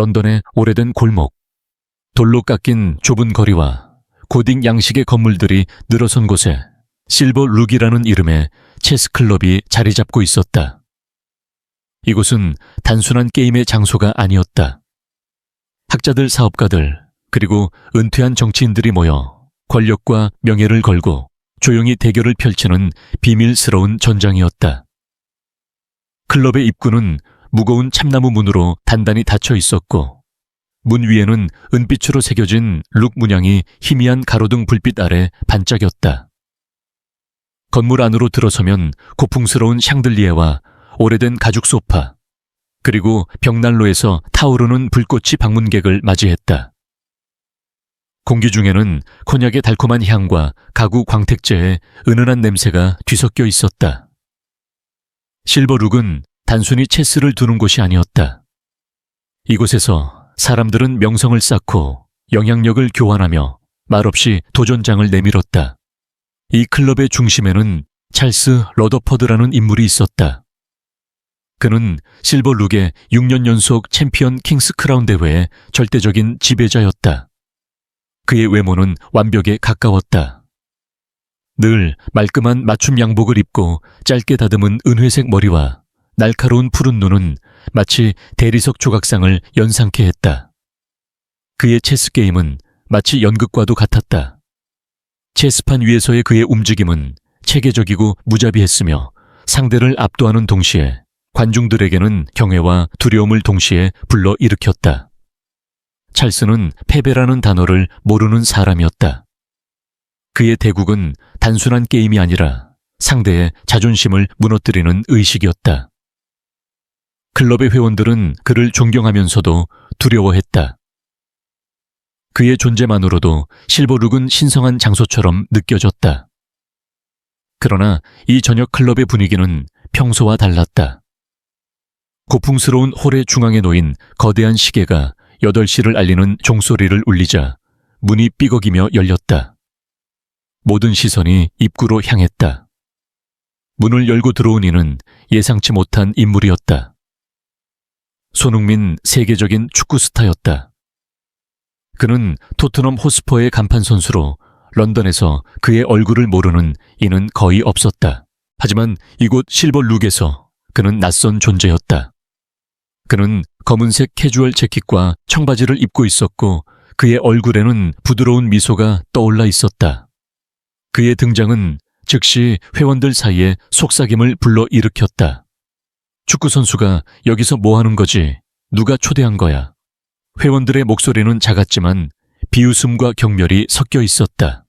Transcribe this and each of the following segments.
런던의 오래된 골목, 돌로 깎인 좁은 거리와 고딕 양식의 건물들이 늘어선 곳에 실버 룩이라는 이름의 체스클럽이 자리 잡고 있었다. 이곳은 단순한 게임의 장소가 아니었다. 학자들, 사업가들, 그리고 은퇴한 정치인들이 모여 권력과 명예를 걸고 조용히 대결을 펼치는 비밀스러운 전장이었다. 클럽의 입구는 무거운 참나무 문으로 단단히 닫혀 있었고, 문 위에는 은빛으로 새겨진 룩 문양이 희미한 가로등 불빛 아래 반짝였다. 건물 안으로 들어서면 고풍스러운 샹들리에와 오래된 가죽 소파, 그리고 벽난로에서 타오르는 불꽃이 방문객을 맞이했다. 공기 중에는 코냑의 달콤한 향과 가구 광택제의 은은한 냄새가 뒤섞여 있었다. 실버룩은 단순히 체스를 두는 곳이 아니었다. 이곳에서 사람들은 명성을 쌓고 영향력을 교환하며 말없이 도전장을 내밀었다. 이 클럽의 중심에는 찰스 러더퍼드라는 인물이 있었다. 그는 실버룩의 6년 연속 챔피언 킹스 크라운 대회의 절대적인 지배자였다. 그의 외모는 완벽에 가까웠다. 늘 말끔한 맞춤 양복을 입고 짧게 다듬은 은회색 머리와 날카로운 푸른 눈은 마치 대리석 조각상을 연상케 했다. 그의 체스 게임은 마치 연극과도 같았다. 체스판 위에서의 그의 움직임은 체계적이고 무자비했으며 상대를 압도하는 동시에 관중들에게는 경외와 두려움을 동시에 불러일으켰다. 찰스는 패배라는 단어를 모르는 사람이었다. 그의 대국은 단순한 게임이 아니라 상대의 자존심을 무너뜨리는 의식이었다. 클럽의 회원들은 그를 존경하면서도 두려워했다. 그의 존재만으로도 실버룩은 신성한 장소처럼 느껴졌다. 그러나 이 저녁 클럽의 분위기는 평소와 달랐다. 고풍스러운 홀의 중앙에 놓인 거대한 시계가 8시를 알리는 종소리를 울리자 문이 삐걱이며 열렸다. 모든 시선이 입구로 향했다. 문을 열고 들어온 이는 예상치 못한 인물이었다. 손흥민 세계적인 축구 스타였다. 그는 토트넘 호스퍼의 간판 선수로 런던에서 그의 얼굴을 모르는 이는 거의 없었다. 하지만 이곳 실버룩에서 그는 낯선 존재였다. 그는 검은색 캐주얼 재킷과 청바지를 입고 있었고 그의 얼굴에는 부드러운 미소가 떠올라 있었다. 그의 등장은 즉시 회원들 사이에 속삭임을 불러일으켰다. 축구 선수가 여기서 뭐 하는 거지? 누가 초대한 거야? 회원들의 목소리는 작았지만 비웃음과 경멸이 섞여 있었다.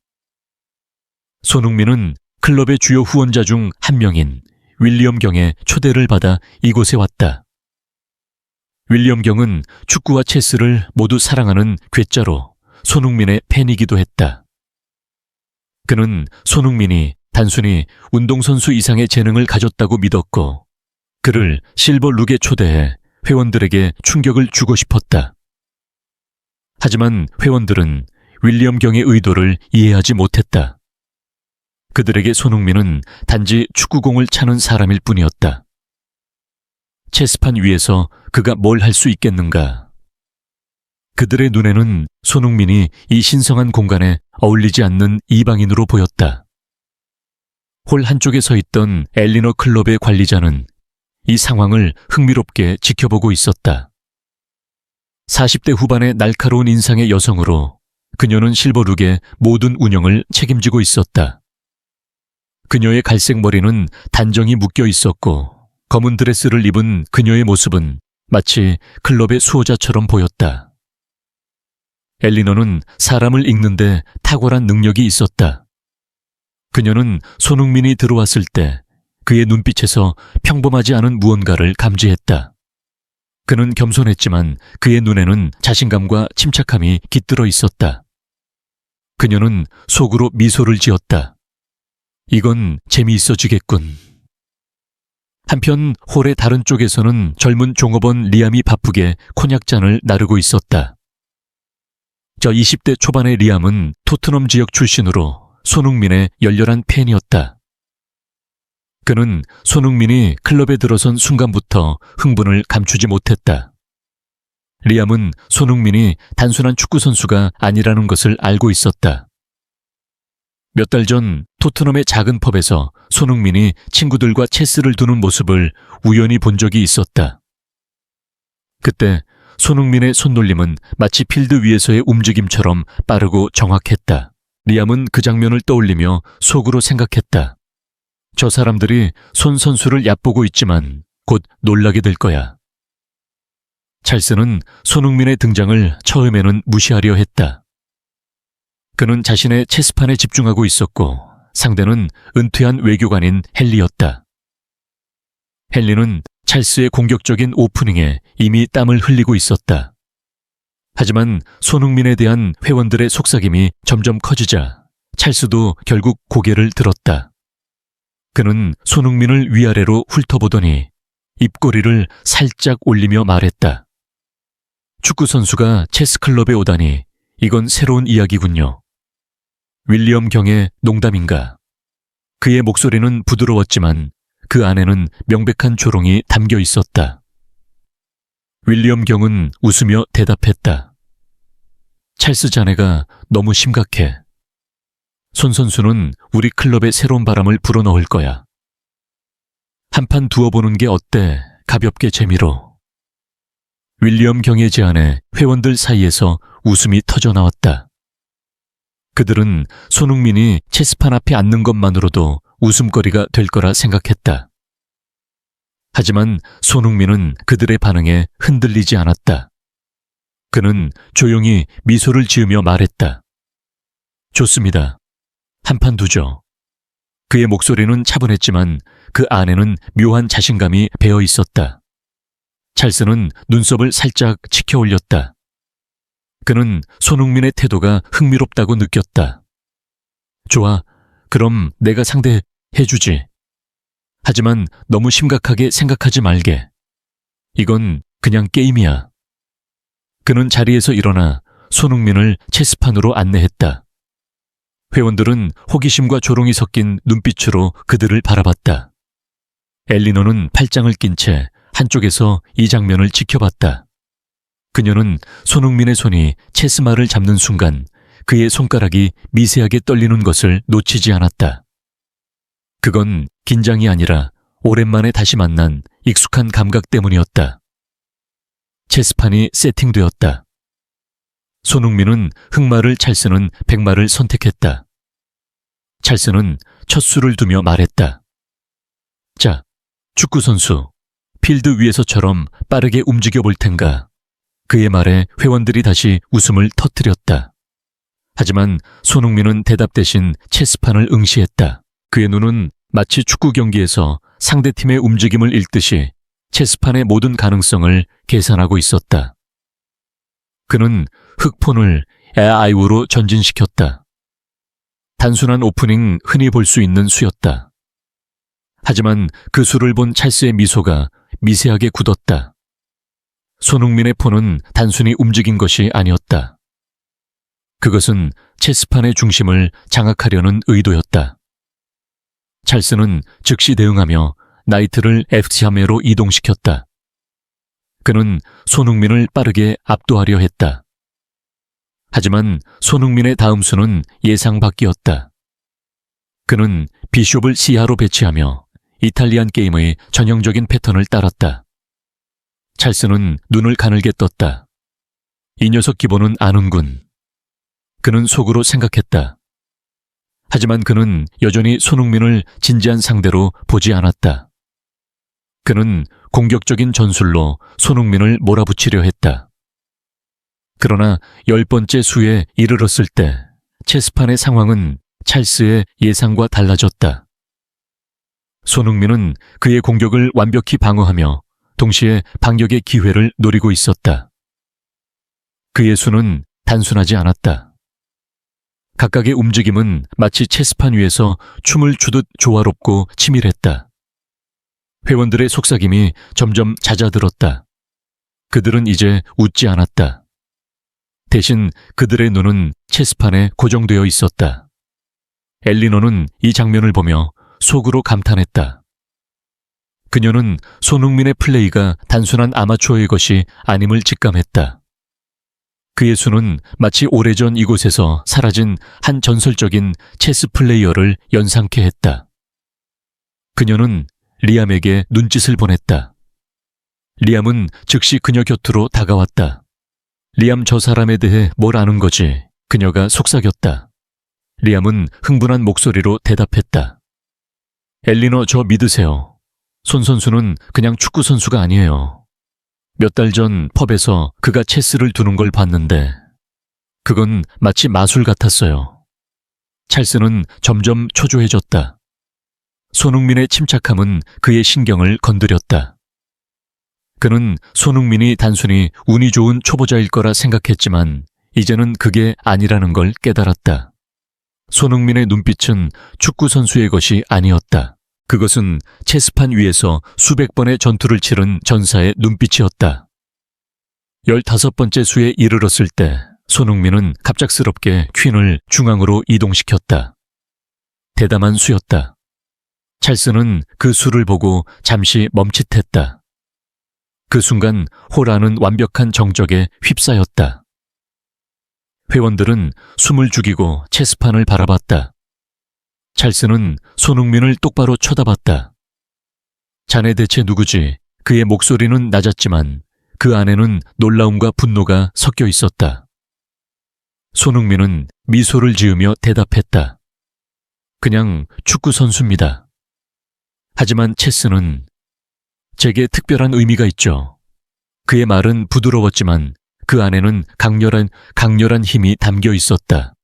손흥민은 클럽의 주요 후원자 중 한 명인 윌리엄 경의 초대를 받아 이곳에 왔다. 윌리엄 경은 축구와 체스를 모두 사랑하는 괴짜로 손흥민의 팬이기도 했다. 그는 손흥민이 단순히 운동선수 이상의 재능을 가졌다고 믿었고 그를 실버룩에 초대해 회원들에게 충격을 주고 싶었다. 하지만 회원들은 윌리엄 경의 의도를 이해하지 못했다. 그들에게 손흥민은 단지 축구공을 차는 사람일 뿐이었다. 체스판 위에서 그가 뭘 할 수 있겠는가? 그들의 눈에는 손흥민이 이 신성한 공간에 어울리지 않는 이방인으로 보였다. 홀 한쪽에 서 있던 엘리너 클럽의 관리자는 이 상황을 흥미롭게 지켜보고 있었다. 40대 후반의 날카로운 인상의 여성으로 그녀는 실버룩의 모든 운영을 책임지고 있었다. 그녀의 갈색 머리는 단정히 묶여 있었고 검은 드레스를 입은 그녀의 모습은 마치 클럽의 수호자처럼 보였다. 엘리너는 사람을 읽는데 탁월한 능력이 있었다. 그녀는 손흥민이 들어왔을 때 그의 눈빛에서 평범하지 않은 무언가를 감지했다. 그는 겸손했지만 그의 눈에는 자신감과 침착함이 깃들어 있었다. 그녀는 속으로 미소를 지었다. 이건 재미있어지겠군. 한편 홀의 다른 쪽에서는 젊은 종업원 리암이 바쁘게 코냑잔을 나르고 있었다. 저 20대 초반의 리암은 토트넘 지역 출신으로 손흥민의 열렬한 팬이었다. 그는 손흥민이 클럽에 들어선 순간부터 흥분을 감추지 못했다. 리암은 손흥민이 단순한 축구 선수가 아니라는 것을 알고 있었다. 몇 달 전 토트넘의 작은 펍에서 손흥민이 친구들과 체스를 두는 모습을 우연히 본 적이 있었다. 그때 손흥민의 손놀림은 마치 필드 위에서의 움직임처럼 빠르고 정확했다. 리암은 그 장면을 떠올리며 속으로 생각했다. 저 사람들이 손 선수를 얕보고 있지만 곧 놀라게 될 거야. 찰스는 손흥민의 등장을 처음에는 무시하려 했다. 그는 자신의 체스판에 집중하고 있었고 상대는 은퇴한 외교관인 헨리였다. 헨리는 찰스의 공격적인 오프닝에 이미 땀을 흘리고 있었다. 하지만 손흥민에 대한 회원들의 속삭임이 점점 커지자 찰스도 결국 고개를 들었다. 그는 손흥민을 위아래로 훑어보더니 입꼬리를 살짝 올리며 말했다. 축구 선수가 체스클럽에 오다니 이건 새로운 이야기군요. 윌리엄 경의 농담인가? 그의 목소리는 부드러웠지만 그 안에는 명백한 조롱이 담겨 있었다. 윌리엄 경은 웃으며 대답했다. 찰스 자네가 너무 심각해. 손 선수는 우리 클럽에 새로운 바람을 불어넣을 거야. 한판 두어보는 게 어때? 가볍게 재미로. 윌리엄 경의 제안에 회원들 사이에서 웃음이 터져나왔다. 그들은 손흥민이 체스판 앞에 앉는 것만으로도 웃음거리가 될 거라 생각했다. 하지만 손흥민은 그들의 반응에 흔들리지 않았다. 그는 조용히 미소를 지으며 말했다. 좋습니다. 한판 두죠. 그의 목소리는 차분했지만 그 안에는 묘한 자신감이 배어 있었다. 찰스는 눈썹을 살짝 치켜 올렸다. 그는 손흥민의 태도가 흥미롭다고 느꼈다. 좋아, 그럼 내가 상대해주지. 하지만 너무 심각하게 생각하지 말게. 이건 그냥 게임이야. 그는 자리에서 일어나 손흥민을 체스판으로 안내했다. 회원들은 호기심과 조롱이 섞인 눈빛으로 그들을 바라봤다. 엘리노는 팔짱을 낀 채 한쪽에서 이 장면을 지켜봤다. 그녀는 손흥민의 손이 체스말을 잡는 순간 그의 손가락이 미세하게 떨리는 것을 놓치지 않았다. 그건 긴장이 아니라 오랜만에 다시 만난 익숙한 감각 때문이었다. 체스판이 세팅되었다. 손흥민은 흑말을 찰스는 백말을 선택했다. 찰스는 첫 수를 두며 말했다. 자, 축구 선수, 필드 위에서처럼 빠르게 움직여 볼 텐가. 그의 말에 회원들이 다시 웃음을 터뜨렸다. 하지만 손흥민은 대답 대신 체스판을 응시했다. 그의 눈은 마치 축구 경기에서 상대팀의 움직임을 읽듯이 체스판의 모든 가능성을 계산하고 있었다. 그는 흑폰을 에아이우로 전진시켰다. 단순한 오프닝 흔히 볼 수 있는 수였다. 하지만 그 수를 본 찰스의 미소가 미세하게 굳었다. 손흥민의 폰은 단순히 움직인 것이 아니었다. 그것은 체스판의 중심을 장악하려는 의도였다. 찰스는 즉시 대응하며 나이트를 F자매로 이동시켰다. 그는 손흥민을 빠르게 압도하려 했다. 하지만 손흥민의 다음 수는 예상 밖이었다. 그는 비숍을 시야로 배치하며 이탈리안 게임의 전형적인 패턴을 따랐다. 찰스는 눈을 가늘게 떴다. 이 녀석 기본은 아는군. 그는 속으로 생각했다. 하지만 그는 여전히 손흥민을 진지한 상대로 보지 않았다. 그는 공격적인 전술로 손흥민을 몰아붙이려 했다. 그러나 10번째 수에 이르렀을 때 체스판의 상황은 찰스의 예상과 달라졌다. 손흥민은 그의 공격을 완벽히 방어하며 동시에 반격의 기회를 노리고 있었다. 그의 수는 단순하지 않았다. 각각의 움직임은 마치 체스판 위에서 춤을 추듯 조화롭고 치밀했다. 회원들의 속삭임이 점점 잦아들었다. 그들은 이제 웃지 않았다. 대신 그들의 눈은 체스판에 고정되어 있었다. 엘리노는 이 장면을 보며 속으로 감탄했다. 그녀는 손흥민의 플레이가 단순한 아마추어의 것이 아님을 직감했다. 그의 수는 마치 오래전 이곳에서 사라진 한 전설적인 체스 플레이어를 연상케 했다. 그녀는 리암에게 눈짓을 보냈다. 리암은 즉시 그녀 곁으로 다가왔다. 리암 저 사람에 대해 뭘 아는 거지? 그녀가 속삭였다. 리암은 흥분한 목소리로 대답했다. 엘리너 저 믿으세요. 손 선수는 그냥 축구 선수가 아니에요. 몇 달 전 펍에서 그가 체스를 두는 걸 봤는데 그건 마치 마술 같았어요. 찰스는 점점 초조해졌다. 손흥민의 침착함은 그의 신경을 건드렸다. 그는 손흥민이 단순히 운이 좋은 초보자일 거라 생각했지만 이제는 그게 아니라는 걸 깨달았다. 손흥민의 눈빛은 축구 선수의 것이 아니었다. 그것은 체스판 위에서 수백 번의 전투를 치른 전사의 눈빛이었다. 15번째 수에 이르렀을 때 손흥민은 갑작스럽게 퀸을 중앙으로 이동시켰다. 대담한 수였다. 찰스는 그 수를 보고 잠시 멈칫했다. 그 순간 호라는 완벽한 정적에 휩싸였다. 회원들은 숨을 죽이고 체스판을 바라봤다. 찰스는 손흥민을 똑바로 쳐다봤다. 자네 대체 누구지? 그의 목소리는 낮았지만 그 안에는 놀라움과 분노가 섞여 있었다. 손흥민은 미소를 지으며 대답했다. 그냥 축구 선수입니다. 하지만 체스는 제게 특별한 의미가 있죠. 그의 말은 부드러웠지만 그 안에는 강렬한 힘이 담겨 있었다.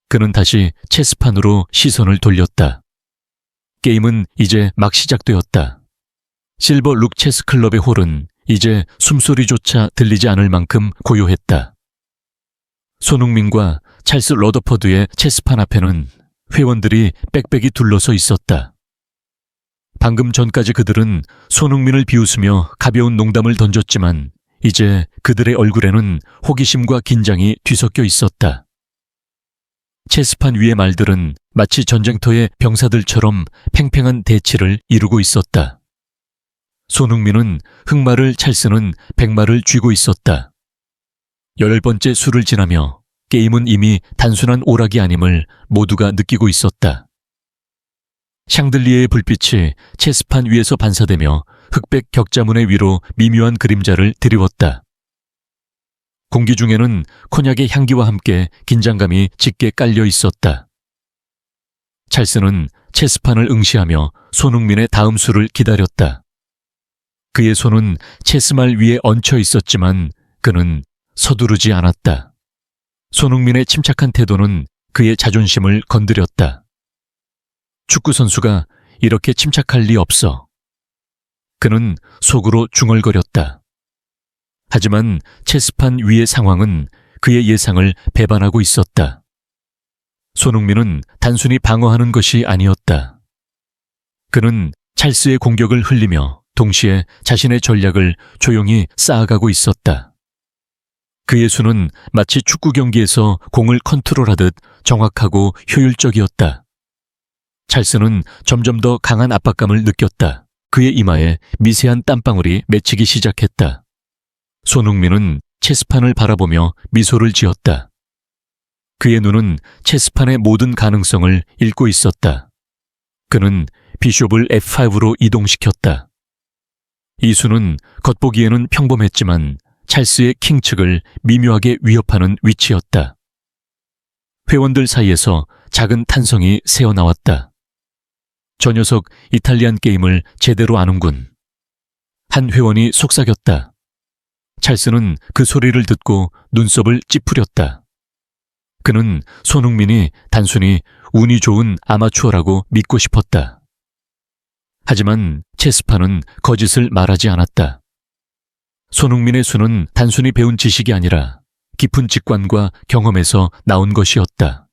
그는 다시 체스판으로 시선을 돌렸다. 게임은 이제 막 시작되었다. 실버 룩 체스 클럽의 홀은 이제 숨소리조차 들리지 않을 만큼 고요했다. 손흥민과 찰스 러더퍼드의 체스판 앞에는 회원들이 빽빽이 둘러서 있었다. 방금 전까지 그들은 손흥민을 비웃으며 가벼운 농담을 던졌지만 이제 그들의 얼굴에는 호기심과 긴장이 뒤섞여 있었다. 체스판 위의 말들은 마치 전쟁터의 병사들처럼 팽팽한 대치를 이루고 있었다. 손흥민은 흑말을 찰스는 백말을 쥐고 있었다. 10번째 수를 지나며 게임은 이미 단순한 오락이 아님을 모두가 느끼고 있었다. 샹들리에의 불빛이 체스판 위에서 반사되며 흑백 격자문의 위로 미묘한 그림자를 드리웠다. 공기 중에는 코냑의 향기와 함께 긴장감이 짙게 깔려 있었다. 찰스는 체스판을 응시하며 손흥민의 다음 수를 기다렸다. 그의 손은 체스말 위에 얹혀 있었지만 그는 서두르지 않았다. 손흥민의 침착한 태도는 그의 자존심을 건드렸다. 축구 선수가 이렇게 침착할 리 없어. 그는 속으로 중얼거렸다. 하지만 체스판 위의 상황은 그의 예상을 배반하고 있었다. 손흥민은 단순히 방어하는 것이 아니었다. 그는 찰스의 공격을 흘리며 동시에 자신의 전략을 조용히 쌓아가고 있었다. 그의 수는 마치 축구 경기에서 공을 컨트롤하듯 정확하고 효율적이었다. 찰스는 점점 더 강한 압박감을 느꼈다. 그의 이마에 미세한 땀방울이 맺히기 시작했다. 손흥민은 체스판을 바라보며 미소를 지었다. 그의 눈은 체스판의 모든 가능성을 읽고 있었다. 그는 비숍을 F5로 이동시켰다. 이 수는 겉보기에는 평범했지만 찰스의 킹 측을 미묘하게 위협하는 위치였다. 회원들 사이에서 작은 탄성이 새어나왔다. 저 녀석 이탈리안 게임을 제대로 아는군. 한 회원이 속삭였다. 찰스는 그 소리를 듣고 눈썹을 찌푸렸다. 그는 손흥민이 단순히 운이 좋은 아마추어라고 믿고 싶었다. 하지만 체스판은 거짓을 말하지 않았다. 손흥민의 수는 단순히 배운 지식이 아니라 깊은 직관과 경험에서 나온 것이었다.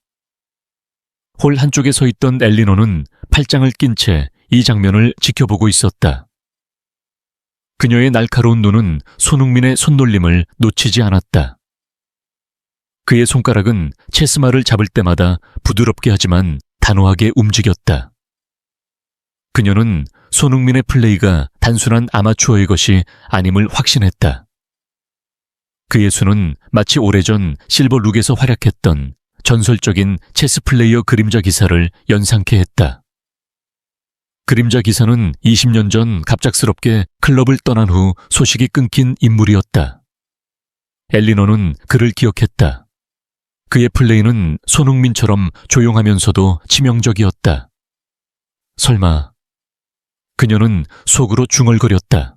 홀 한쪽에 서 있던 엘리노는 팔짱을 낀 채 이 장면을 지켜보고 있었다. 그녀의 날카로운 눈은 손흥민의 손놀림을 놓치지 않았다. 그의 손가락은 체스말을 잡을 때마다 부드럽게 하지만 단호하게 움직였다. 그녀는 손흥민의 플레이가 단순한 아마추어의 것이 아님을 확신했다. 그의 수는 마치 오래전 실버룩에서 활약했던 전설적인 체스 플레이어 그림자 기사를 연상케 했다. 그림자 기사는 20년 전 갑작스럽게 클럽을 떠난 후 소식이 끊긴 인물이었다. 엘리너는 그를 기억했다. 그의 플레이는 손흥민처럼 조용하면서도 치명적이었다. 설마 그녀는 속으로 중얼거렸다.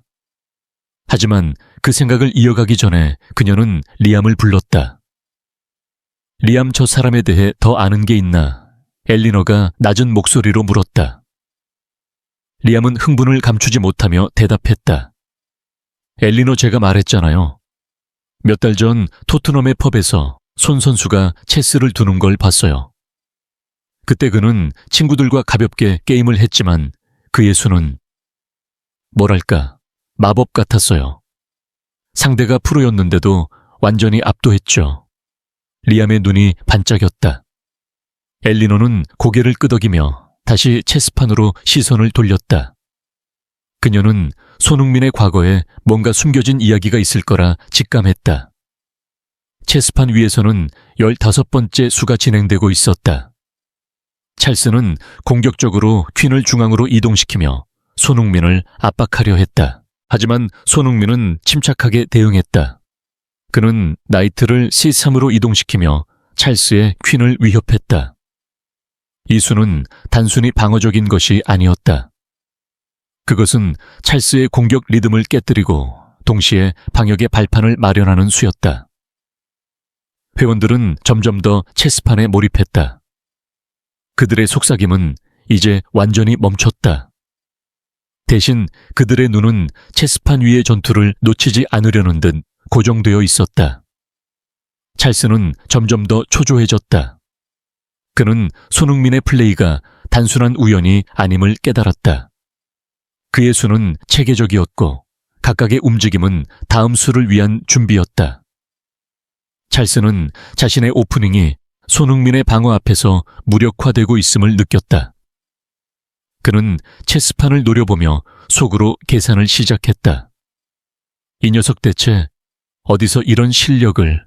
하지만 그 생각을 이어가기 전에 그녀는 리암을 불렀다. 리암, 저 사람에 대해 더 아는 게 있나? 엘리너가 낮은 목소리로 물었다. 리암은 흥분을 감추지 못하며 대답했다. 엘리너, 제가 말했잖아요. 몇 달 전 토트넘의 펍에서 손 선수가 체스를 두는 걸 봤어요. 그때 그는 친구들과 가볍게 게임을 했지만 그의 수는 뭐랄까 마법 같았어요. 상대가 프로였는데도 완전히 압도했죠. 리암의 눈이 반짝였다. 엘리너는 고개를 끄덕이며 다시 체스판으로 시선을 돌렸다. 그녀는 손흥민의 과거에 뭔가 숨겨진 이야기가 있을 거라 직감했다. 체스판 위에서는 15번째 수가 진행되고 있었다. 찰스는 공격적으로 퀸을 중앙으로 이동시키며 손흥민을 압박하려 했다. 하지만 손흥민은 침착하게 대응했다. 그는 나이트를 C3으로 이동시키며 찰스의 퀸을 위협했다. 이 수는 단순히 방어적인 것이 아니었다. 그것은 찰스의 공격 리듬을 깨뜨리고 동시에 방역의 발판을 마련하는 수였다. 회원들은 점점 더 체스판에 몰입했다. 그들의 속삭임은 이제 완전히 멈췄다. 대신 그들의 눈은 체스판 위의 전투를 놓치지 않으려는 듯 고정되어 있었다. 찰스는 점점 더 초조해졌다. 그는 손흥민의 플레이가 단순한 우연이 아님을 깨달았다. 그의 수는 체계적이었고 각각의 움직임은 다음 수를 위한 준비였다. 찰스는 자신의 오프닝이 손흥민의 방어 앞에서 무력화되고 있음을 느꼈다. 그는 체스판을 노려보며 속으로 계산을 시작했다. 이 녀석 대체 어디서 이런 실력을...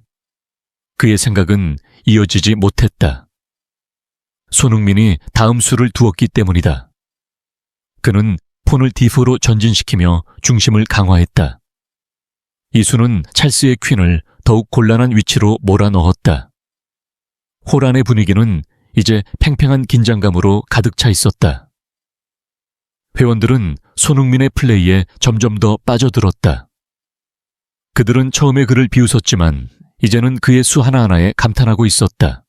그의 생각은 이어지지 못했다. 손흥민이 다음 수를 두었기 때문이다. 그는 폰을 D4로 전진시키며 중심을 강화했다. 이 수는 찰스의 퀸을 더욱 곤란한 위치로 몰아넣었다. 홀 안의 분위기는 이제 팽팽한 긴장감으로 가득 차 있었다. 회원들은 손흥민의 플레이에 점점 더 빠져들었다. 그들은 처음에 그를 비웃었지만 이제는 그의 수 하나하나에 감탄하고 있었다.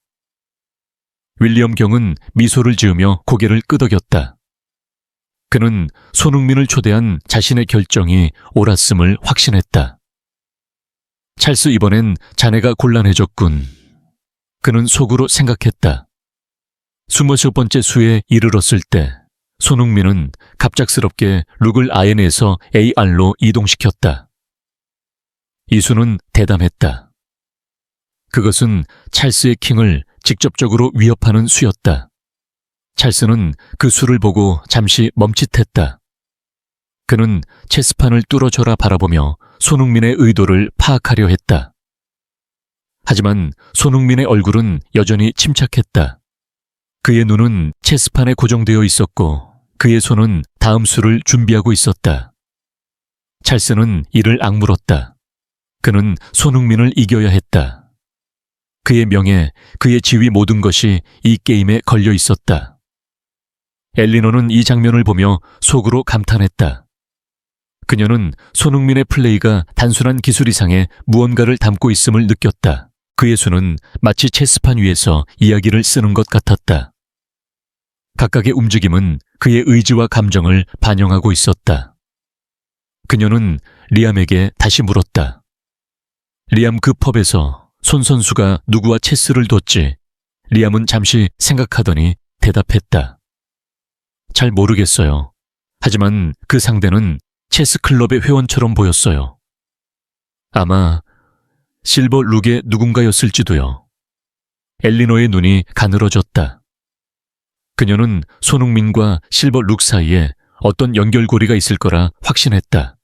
윌리엄 경은 미소를 지으며 고개를 끄덕였다. 그는 손흥민을 초대한 자신의 결정이 옳았음을 확신했다. 찰스, 이번엔 자네가 곤란해졌군. 그는 속으로 생각했다. 26번째 수에 이르렀을 때 손흥민은 갑작스럽게 룩을 IN에서 AR로 이동시켰다. 이 수는 대담했다. 그것은 찰스의 킹을 직접적으로 위협하는 수였다. 찰스는 그 수를 보고 잠시 멈칫했다. 그는 체스판을 뚫어져라 바라보며 손흥민의 의도를 파악하려 했다. 하지만 손흥민의 얼굴은 여전히 침착했다. 그의 눈은 체스판에 고정되어 있었고 그의 손은 다음 수를 준비하고 있었다. 찰스는 이를 악물었다. 그는 손흥민을 이겨야 했다. 그의 명예, 그의 지위 모든 것이 이 게임에 걸려 있었다. 엘리너는 이 장면을 보며 속으로 감탄했다. 그녀는 손흥민의 플레이가 단순한 기술 이상의 무언가를 담고 있음을 느꼈다. 그의 수는 마치 체스판 위에서 이야기를 쓰는 것 같았다. 각각의 움직임은 그의 의지와 감정을 반영하고 있었다. 그녀는 리암에게 다시 물었다. 리암, 그 펍에서 손 선수가 누구와 체스를 뒀지? 리암은 잠시 생각하더니 대답했다. 잘 모르겠어요. 하지만 그 상대는 체스 클럽의 회원처럼 보였어요. 아마 실버 룩의 누군가였을지도요. 엘리너의 눈이 가늘어졌다. 그녀는 손흥민과 실버 룩 사이에 어떤 연결고리가 있을 거라 확신했다.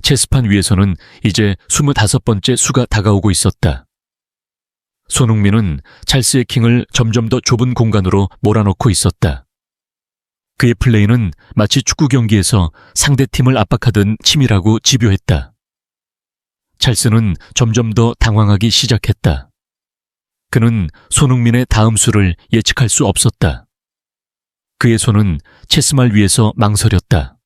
체스판 위에서는 이제 25번째 수가 다가오고 있었다. 손흥민은 찰스의 킹을 점점 더 좁은 공간으로 몰아넣고 있었다. 그의 플레이는 마치 축구 경기에서 상대팀을 압박하던 치밀하고 집요했다. 찰스는 점점 더 당황하기 시작했다. 그는 손흥민의 다음 수를 예측할 수 없었다. 그의 손은 체스말 위에서 망설였다.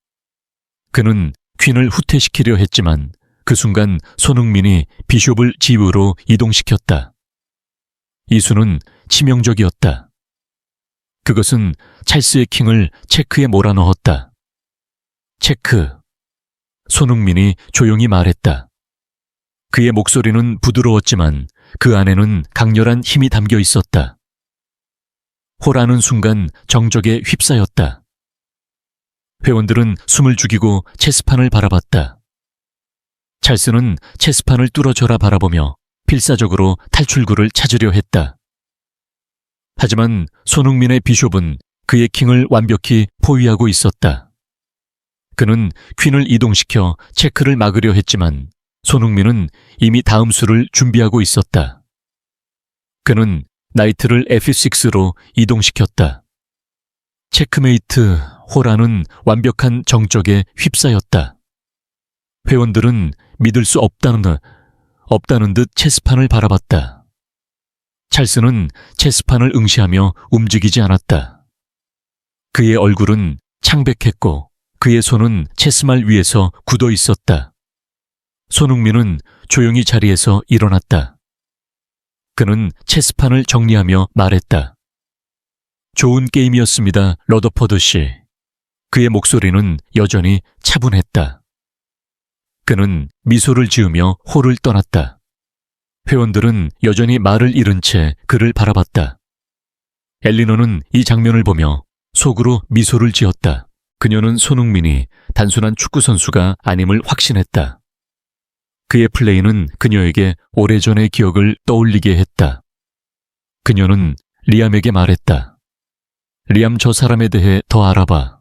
그는 퀸을 후퇴시키려 했지만 그 순간 손흥민이 비숍을 지우로 이동시켰다. 이 수는 치명적이었다. 그것은 찰스의 킹을 체크에 몰아넣었다. 체크. 손흥민이 조용히 말했다. 그의 목소리는 부드러웠지만 그 안에는 강렬한 힘이 담겨 있었다. 호라는 순간 정적에 휩싸였다. 회원들은 숨을 죽이고 체스판을 바라봤다. 찰스는 체스판을 뚫어져라 바라보며 필사적으로 탈출구를 찾으려 했다. 하지만 손흥민의 비숍은 그의 킹을 완벽히 포위하고 있었다. 그는 퀸을 이동시켜 체크를 막으려 했지만 손흥민은 이미 다음 수를 준비하고 있었다. 그는 나이트를 F6로 이동시켰다. 체크메이트 호라는 완벽한 정적에 휩싸였다. 회원들은 믿을 수 없다는 듯 체스판을 바라봤다. 찰스는 체스판을 응시하며 움직이지 않았다. 그의 얼굴은 창백했고 그의 손은 체스말 위에서 굳어 있었다. 손흥민은 조용히 자리에서 일어났다. 그는 체스판을 정리하며 말했다. 좋은 게임이었습니다, 러더퍼드 씨. 그의 목소리는 여전히 차분했다. 그는 미소를 지으며 홀을 떠났다. 회원들은 여전히 말을 잃은 채 그를 바라봤다. 엘리너는 이 장면을 보며 속으로 미소를 지었다. 그녀는 손흥민이 단순한 축구 선수가 아님을 확신했다. 그의 플레이는 그녀에게 오래전의 기억을 떠올리게 했다. 그녀는 리암에게 말했다. 리암, 저 사람에 대해 더 알아봐.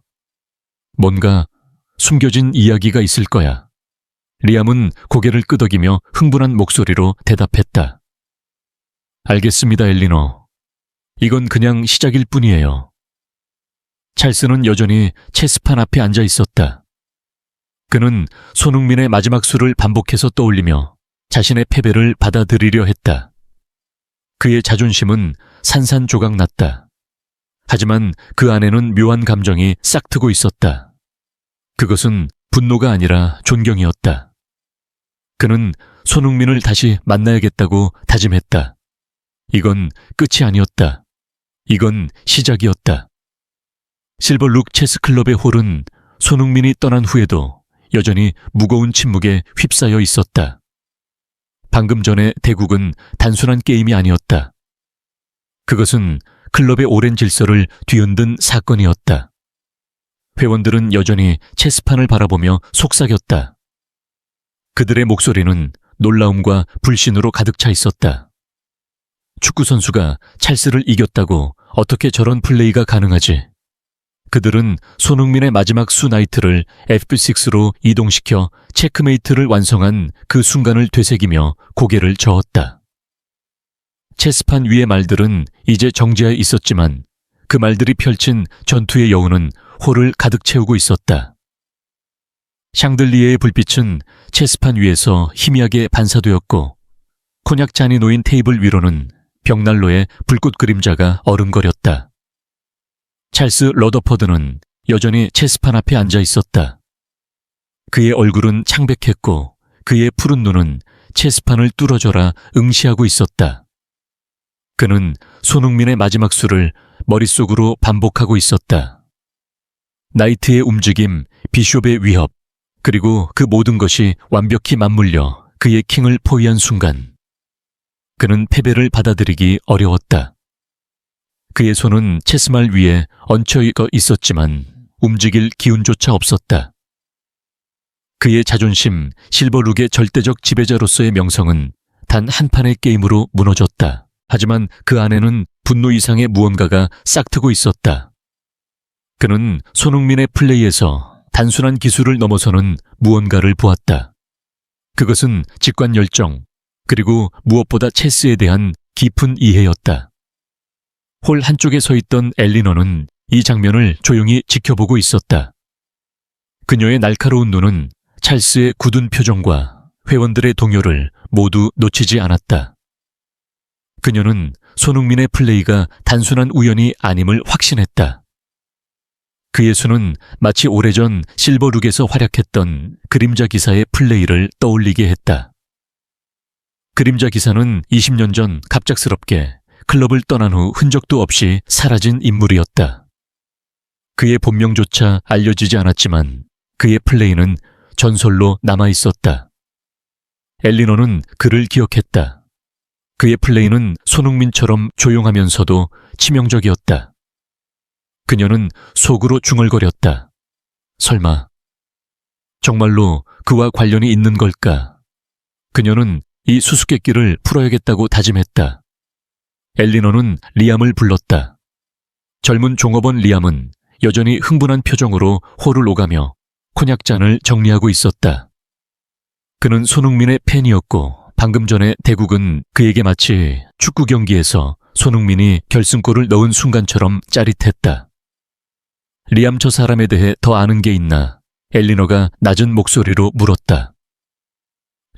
뭔가 숨겨진 이야기가 있을 거야. 리암은 고개를 끄덕이며 흥분한 목소리로 대답했다. 알겠습니다, 엘리너. 이건 그냥 시작일 뿐이에요. 찰스는 여전히 체스판 앞에 앉아 있었다. 그는 손흥민의 마지막 수를 반복해서 떠올리며 자신의 패배를 받아들이려 했다. 그의 자존심은 산산조각 났다. 하지만 그 안에는 묘한 감정이 싹트고 있었다. 그것은 분노가 아니라 존경이었다. 그는 손흥민을 다시 만나야겠다고 다짐했다. 이건 끝이 아니었다. 이건 시작이었다. 실버룩 체스클럽의 홀은 손흥민이 떠난 후에도 여전히 무거운 침묵에 휩싸여 있었다. 방금 전의 대국은 단순한 게임이 아니었다. 그것은 클럽의 오랜 질서를 뒤흔든 사건이었다. 회원들은 여전히 체스판을 바라보며 속삭였다. 그들의 목소리는 놀라움과 불신으로 가득 차 있었다. 축구 선수가 찰스를 이겼다고 어떻게 저런 플레이가 가능하지? 그들은 손흥민의 마지막 수 나이트를 F6로 이동시켜 체크메이트를 완성한 그 순간을 되새기며 고개를 저었다. 체스판 위의 말들은 이제 정지해 있었지만 그 말들이 펼친 전투의 여운은 홀을 가득 채우고 있었다. 샹들리에의 불빛은 체스판 위에서 희미하게 반사되었고 코냑 잔이 놓인 테이블 위로는 벽난로에 불꽃 그림자가 어른거렸다. 찰스 러더퍼드는 여전히 체스판 앞에 앉아 있었다. 그의 얼굴은 창백했고 그의 푸른 눈은 체스판을 뚫어져라 응시하고 있었다. 그는 손흥민의 마지막 수를 머릿속으로 반복하고 있었다. 나이트의 움직임, 비숍의 위협, 그리고 그 모든 것이 완벽히 맞물려 그의 킹을 포위한 순간 그는 패배를 받아들이기 어려웠다. 그의 손은 체스말 위에 얹혀 있었지만 움직일 기운조차 없었다. 그의 자존심, 실버룩의 절대적 지배자로서의 명성은 단 한 판의 게임으로 무너졌다. 하지만 그 안에는 분노 이상의 무언가가 싹트고 있었다. 그는 손흥민의 플레이에서 단순한 기술을 넘어서는 무언가를 보았다. 그것은 직관 열정, 그리고 무엇보다 체스에 대한 깊은 이해였다. 홀 한쪽에 서 있던 엘리너는 이 장면을 조용히 지켜보고 있었다. 그녀의 날카로운 눈은 찰스의 굳은 표정과 회원들의 동요를 모두 놓치지 않았다. 그녀는 손흥민의 플레이가 단순한 우연이 아님을 확신했다. 그의 수는 마치 오래전 실버룩에서 활약했던 그림자 기사의 플레이를 떠올리게 했다. 그림자 기사는 20년 전 갑작스럽게 클럽을 떠난 후 흔적도 없이 사라진 인물이었다. 그의 본명조차 알려지지 않았지만 그의 플레이는 전설로 남아있었다. 엘리너는 그를 기억했다. 그의 플레이는 손흥민처럼 조용하면서도 치명적이었다. 그녀는 속으로 중얼거렸다. 설마 정말로 그와 관련이 있는 걸까? 그녀는 이 수수께끼를 풀어야겠다고 다짐했다. 엘리너는 리암을 불렀다. 젊은 종업원 리암은 여전히 흥분한 표정으로 홀을 오가며 콘약잔을 정리하고 있었다. 그는 손흥민의 팬이었고 방금 전에 대국은 그에게 마치 축구 경기에서 손흥민이 결승골을 넣은 순간처럼 짜릿했다. 리암 저 사람에 대해 더 아는 게 있나? 엘리너가 낮은 목소리로 물었다.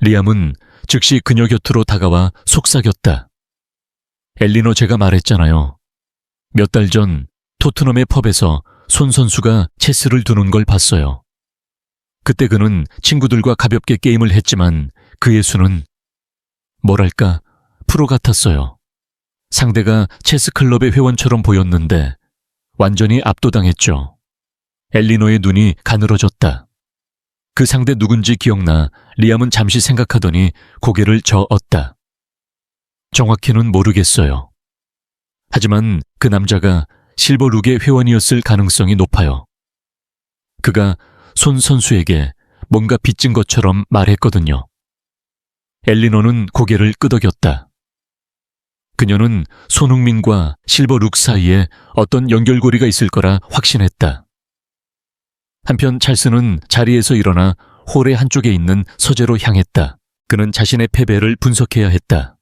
리암은 즉시 그녀 곁으로 다가와 속삭였다. 엘리너 제가 말했잖아요. 몇 달 전 토트넘의 펍에서 손 선수가 체스를 두는 걸 봤어요. 그때 그는 친구들과 가볍게 게임을 했지만 그의 수는 뭐랄까 프로 같았어요. 상대가 체스 클럽의 회원처럼 보였는데 완전히 압도당했죠. 엘리너의 눈이 가늘어졌다. 그 상대 누군지 기억나 리암은 잠시 생각하더니 고개를 저었다. 정확히는 모르겠어요. 하지만 그 남자가 실버룩의 회원이었을 가능성이 높아요. 그가 손 선수에게 뭔가 빚진 것처럼 말했거든요. 엘리너는 고개를 끄덕였다. 그녀는 손흥민과 실버룩 사이에 어떤 연결고리가 있을 거라 확신했다. 한편 찰스는 자리에서 일어나 홀의 한쪽에 있는 서재로 향했다. 그는 자신의 패배를 분석해야 했다.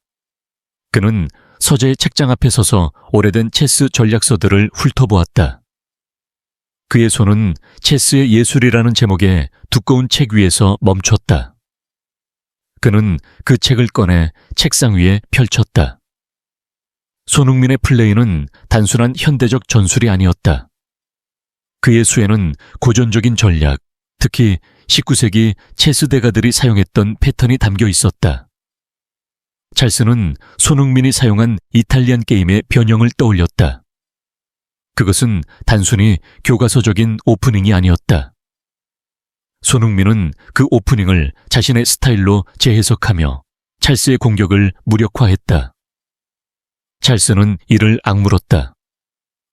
그는 서재의 책장 앞에 서서 오래된 체스 전략서들을 훑어보았다. 그의 손은 체스의 예술이라는 제목의 두꺼운 책 위에서 멈췄다. 그는 그 책을 꺼내 책상 위에 펼쳤다. 손흥민의 플레이는 단순한 현대적 전술이 아니었다. 그의 수에는 고전적인 전략, 특히 19세기 체스 대가들이 사용했던 패턴이 담겨 있었다. 찰스는 손흥민이 사용한 이탈리안 게임의 변형을 떠올렸다. 그것은 단순히 교과서적인 오프닝이 아니었다. 손흥민은 그 오프닝을 자신의 스타일로 재해석하며 찰스의 공격을 무력화했다. 찰스는 이를 악물었다.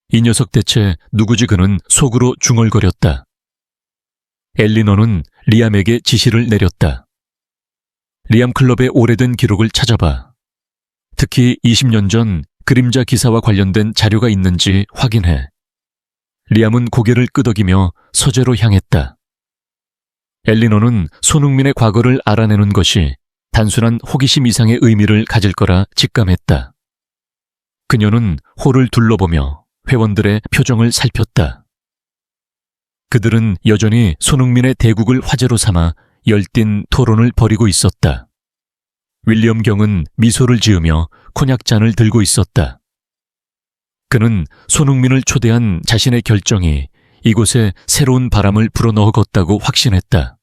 이 녀석 대체 누구지? 그는 속으로 중얼거렸다. 엘리너는 리암에게 지시를 내렸다. 리암 클럽의 오래된 기록을 찾아봐. 특히 20년 전 그림자 기사와 관련된 자료가 있는지 확인해. 리암은 고개를 끄덕이며 서재로 향했다. 엘리너는 손흥민의 과거를 알아내는 것이 단순한 호기심 이상의 의미를 가질 거라 직감했다. 그녀는 홀을 둘러보며 회원들의 표정을 살폈다. 그들은 여전히 손흥민의 대국을 화제로 삼아 열띤 토론을 벌이고 있었다. 윌리엄 경은 미소를 지으며 콘약잔을 들고 있었다. 그는 손흥민을 초대한 자신의 결정이 이곳에 새로운 바람을 불어넣었다고 확신했다.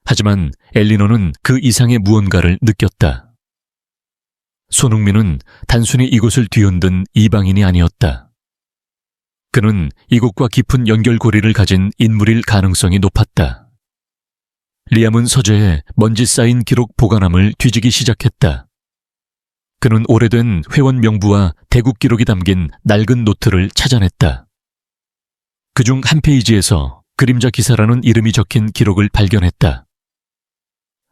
하지만 엘리너는 그 이상의 무언가를 느꼈다. 손흥민은 단순히 이곳을 뒤흔든 이방인이 아니었다. 그는 이곳과 깊은 연결고리를 가진 인물일 가능성이 높았다. 리암은 서재에 먼지 쌓인 기록 보관함을 뒤지기 시작했다. 그는 오래된 회원 명부와 대국 기록이 담긴 낡은 노트를 찾아냈다. 그중 한 페이지에서 그림자 기사라는 이름이 적힌 기록을 발견했다.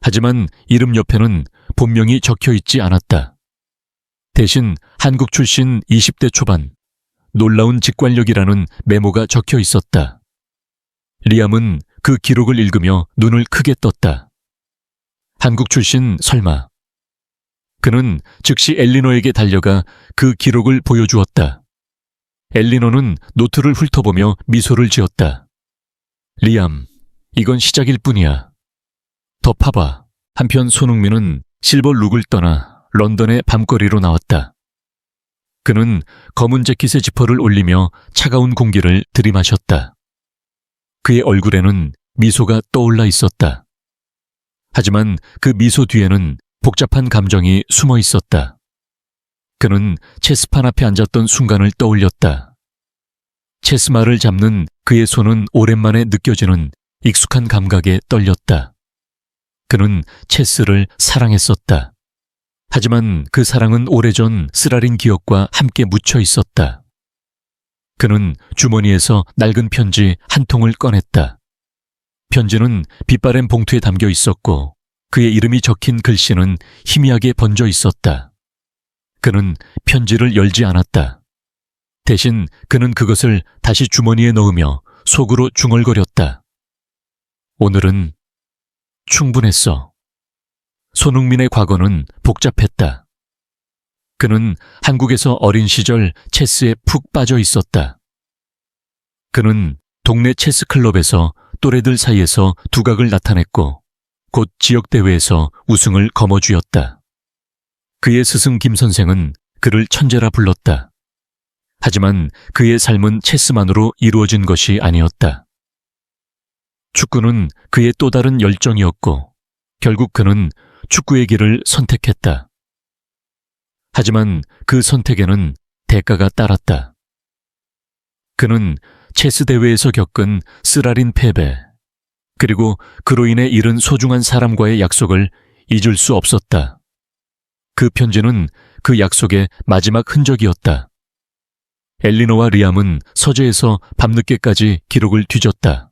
하지만 이름 옆에는 본명이 적혀 있지 않았다. 대신 한국 출신 20대 초반, 놀라운 직관력이라는 메모가 적혀 있었다. 리암은 그 기록을 읽으며 눈을 크게 떴다. 한국 출신 설마. 그는 즉시 엘리노에게 달려가 그 기록을 보여주었다. 엘리노는 노트를 훑어보며 미소를 지었다. 리암, 이건 시작일 뿐이야. 더 파봐. 한편 손흥민은 실버룩을 떠나 런던의 밤거리로 나왔다. 그는 검은 재킷의 지퍼를 올리며 차가운 공기를 들이마셨다. 그의 얼굴에는 미소가 떠올라 있었다. 하지만 그 미소 뒤에는 복잡한 감정이 숨어 있었다. 그는 체스판 앞에 앉았던 순간을 떠올렸다. 체스말을 잡는 그의 손은 오랜만에 느껴지는 익숙한 감각에 떨렸다. 그는 체스를 사랑했었다. 하지만 그 사랑은 오래전 쓰라린 기억과 함께 묻혀 있었다. 그는 주머니에서 낡은 편지 한 통을 꺼냈다. 편지는 빛바랜 봉투에 담겨 있었고 그의 이름이 적힌 글씨는 희미하게 번져 있었다. 그는 편지를 열지 않았다. 대신 그는 그것을 다시 주머니에 넣으며 속으로 중얼거렸다. 오늘은 충분했어. 손흥민의 과거는 복잡했다. 그는 한국에서 어린 시절 체스에 푹 빠져 있었다. 그는 동네 체스 클럽에서 또래들 사이에서 두각을 나타냈고 곧 지역대회에서 우승을 거머쥐었다. 그의 스승 김 선생은 그를 천재라 불렀다. 하지만 그의 삶은 체스만으로 이루어진 것이 아니었다. 축구는 그의 또 다른 열정이었고 결국 그는 축구의 길을 선택했다. 하지만 그 선택에는 대가가 따랐다. 그는 체스 대회에서 겪은 쓰라린 패배, 그리고 그로 인해 잃은 소중한 사람과의 약속을 잊을 수 없었다. 그 편지는 그 약속의 마지막 흔적이었다. 엘리노와 리암은 서재에서 밤늦게까지 기록을 뒤졌다.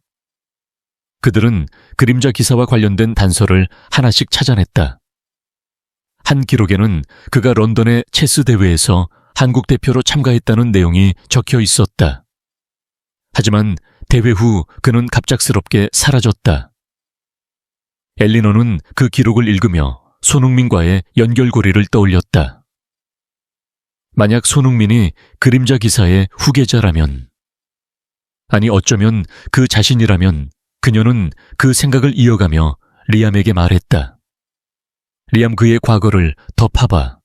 그들은 그림자 기사와 관련된 단서를 하나씩 찾아냈다. 한 기록에는 그가 런던의 체스 대회에서 한국 대표로 참가했다는 내용이 적혀 있었다. 하지만 대회 후 그는 갑작스럽게 사라졌다. 엘리노는 그 기록을 읽으며 손흥민과의 연결고리를 떠올렸다. 만약 손흥민이 그림자 기사의 후계자라면, 아니 어쩌면 그 자신이라면 그녀는 그 생각을 이어가며 리암에게 말했다. 리암, 그의 과거를 더 파봐.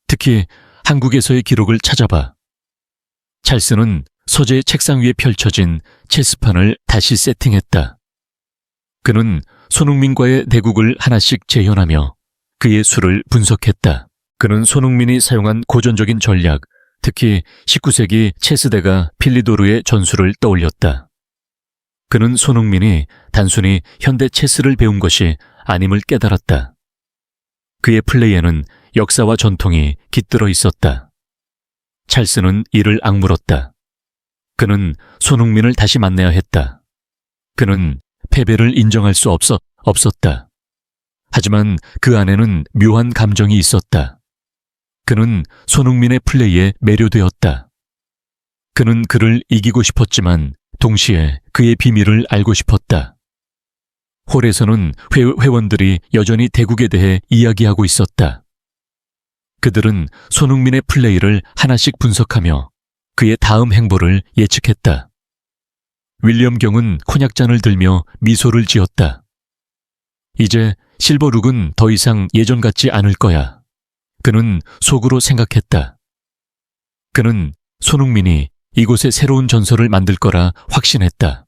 특히 한국에서의 기록을 찾아봐. 찰스는 서재의 책상 위에 펼쳐진 체스판을 다시 세팅했다. 그는 손흥민과의 대국을 하나씩 재현하며 그의 수를 분석했다. 그는 손흥민이 사용한 고전적인 전략, 특히 19세기 체스대가 필리도르의 전술을 떠올렸다. 그는 손흥민이 단순히 현대 체스를 배운 것이 아님을 깨달았다. 그의 플레이에는 역사와 전통이 깃들어 있었다. 찰스는 이를 악물었다. 그는 손흥민을 다시 만나야 했다. 그는 패배를 인정할 수 없었다. 하지만 그 안에는 묘한 감정이 있었다. 그는 손흥민의 플레이에 매료되었다. 그는 그를 이기고 싶었지만 동시에 그의 비밀을 알고 싶었다. 홀에서는 회원들이 여전히 대국에 대해 이야기하고 있었다. 그들은 손흥민의 플레이를 하나씩 분석하며 그의 다음 행보를 예측했다. 윌리엄 경은 코냑잔을 들며 미소를 지었다. 이제 실버룩은 더 이상 예전 같지 않을 거야. 그는 속으로 생각했다. 그는 손흥민이 이곳에 새로운 전설을 만들 거라 확신했다.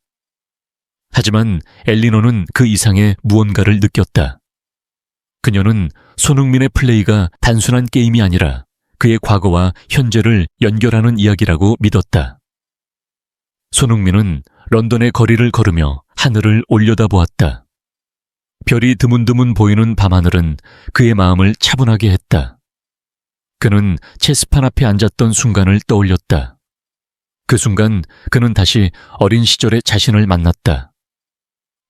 하지만 엘리노는 그 이상의 무언가를 느꼈다. 그녀는 손흥민의 플레이가 단순한 게임이 아니라 그의 과거와 현재를 연결하는 이야기라고 믿었다. 손흥민은 런던의 거리를 걸으며 하늘을 올려다보았다. 별이 드문드문 보이는 밤하늘은 그의 마음을 차분하게 했다. 그는 체스판 앞에 앉았던 순간을 떠올렸다. 그 순간 그는 다시 어린 시절의 자신을 만났다.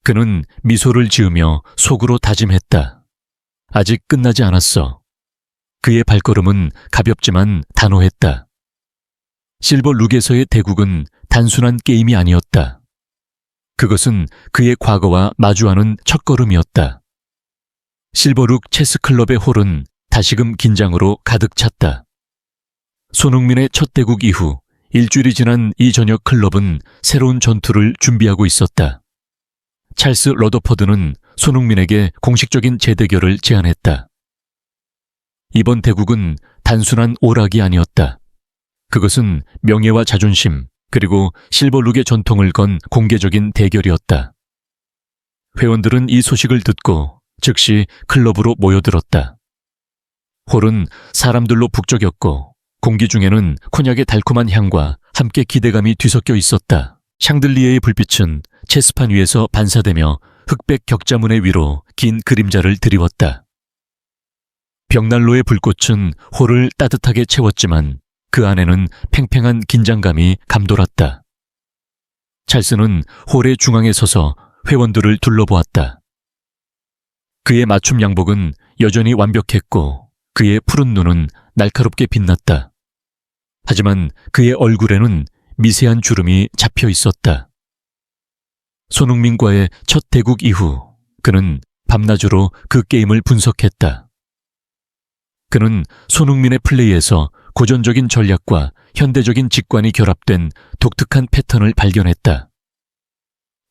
그는 미소를 지으며 속으로 다짐했다. 아직 끝나지 않았어. 그의 발걸음은 가볍지만 단호했다. 실버룩에서의 대국은 단순한 게임이 아니었다. 그것은 그의 과거와 마주하는 첫걸음이었다. 실버룩 체스클럽의 홀은 다시금 긴장으로 가득 찼다. 손흥민의 첫 대국 이후 일주일이 지난 이 저녁 클럽은 새로운 전투를 준비하고 있었다. 찰스 러더퍼드는 손흥민에게 공식적인 재대결을 제안했다. 이번 대국은 단순한 오락이 아니었다. 그것은 명예와 자존심, 그리고 실버룩의 전통을 건 공개적인 대결이었다. 회원들은 이 소식을 듣고 즉시 클럽으로 모여들었다. 홀은 사람들로 북적였고 공기 중에는 콘약의 달콤한 향과 함께 기대감이 뒤섞여 있었다. 샹들리에의 불빛은 체스판 위에서 반사되며 흑백 격자문의 위로 긴 그림자를 드리웠다. 벽난로의 불꽃은 홀을 따뜻하게 채웠지만 그 안에는 팽팽한 긴장감이 감돌았다. 찰스는 홀의 중앙에 서서 회원들을 둘러보았다. 그의 맞춤 양복은 여전히 완벽했고 그의 푸른 눈은 날카롭게 빛났다. 하지만 그의 얼굴에는 미세한 주름이 잡혀 있었다. 손흥민과의 첫 대국 이후 그는 밤낮으로 그 게임을 분석했다. 그는 손흥민의 플레이에서 고전적인 전략과 현대적인 직관이 결합된 독특한 패턴을 발견했다.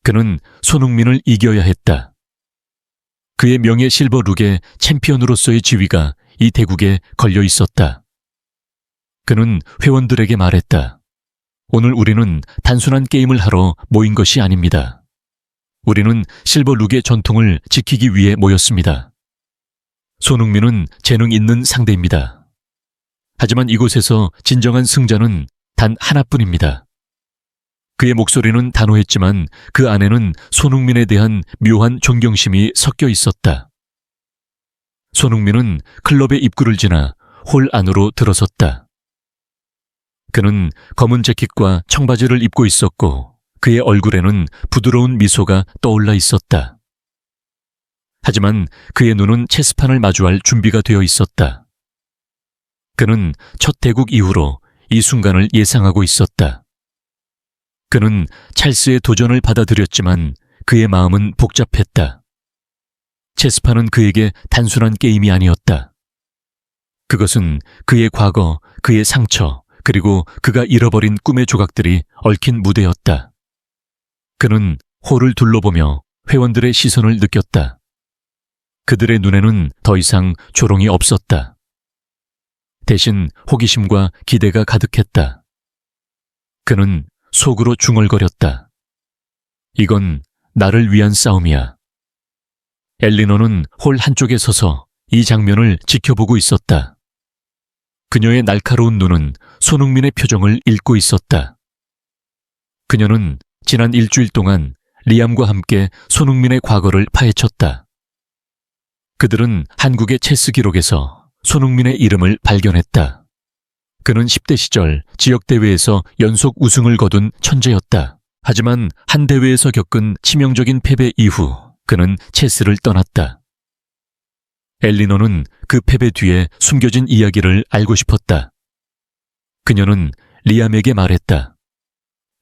그는 손흥민을 이겨야 했다. 그의 명예 실버룩의 챔피언으로서의 지위가 이 대국에 걸려 있었다. 그는 회원들에게 말했다. 오늘 우리는 단순한 게임을 하러 모인 것이 아닙니다. 우리는 실버룩의 전통을 지키기 위해 모였습니다. 손흥민은 재능 있는 상대입니다. 하지만 이곳에서 진정한 승자는 단 하나뿐입니다. 그의 목소리는 단호했지만 그 안에는 손흥민에 대한 묘한 존경심이 섞여 있었다. 손흥민은 클럽의 입구를 지나 홀 안으로 들어섰다. 그는 검은 재킷과 청바지를 입고 있었고 그의 얼굴에는 부드러운 미소가 떠올라 있었다. 하지만 그의 눈은 체스판을 마주할 준비가 되어 있었다. 그는 첫 대국 이후로 이 순간을 예상하고 있었다. 그는 찰스의 도전을 받아들였지만 그의 마음은 복잡했다. 체스판은 그에게 단순한 게임이 아니었다. 그것은 그의 과거, 그의 상처, 그리고 그가 잃어버린 꿈의 조각들이 얽힌 무대였다. 그는 홀을 둘러보며 회원들의 시선을 느꼈다. 그들의 눈에는 더 이상 조롱이 없었다. 대신 호기심과 기대가 가득했다. 그는 속으로 중얼거렸다. 이건 나를 위한 싸움이야. 엘리너는 홀 한쪽에 서서 이 장면을 지켜보고 있었다. 그녀의 날카로운 눈은 손흥민의 표정을 읽고 있었다. 그녀는 지난 일주일 동안 리암과 함께 손흥민의 과거를 파헤쳤다. 그들은 한국의 체스 기록에서 손흥민의 이름을 발견했다. 그는 10대 시절 지역대회에서 연속 우승을 거둔 천재였다. 하지만 한 대회에서 겪은 치명적인 패배 이후 그는 체스를 떠났다. 엘리너는 그 패배 뒤에 숨겨진 이야기를 알고 싶었다. 그녀는 리암에게 말했다.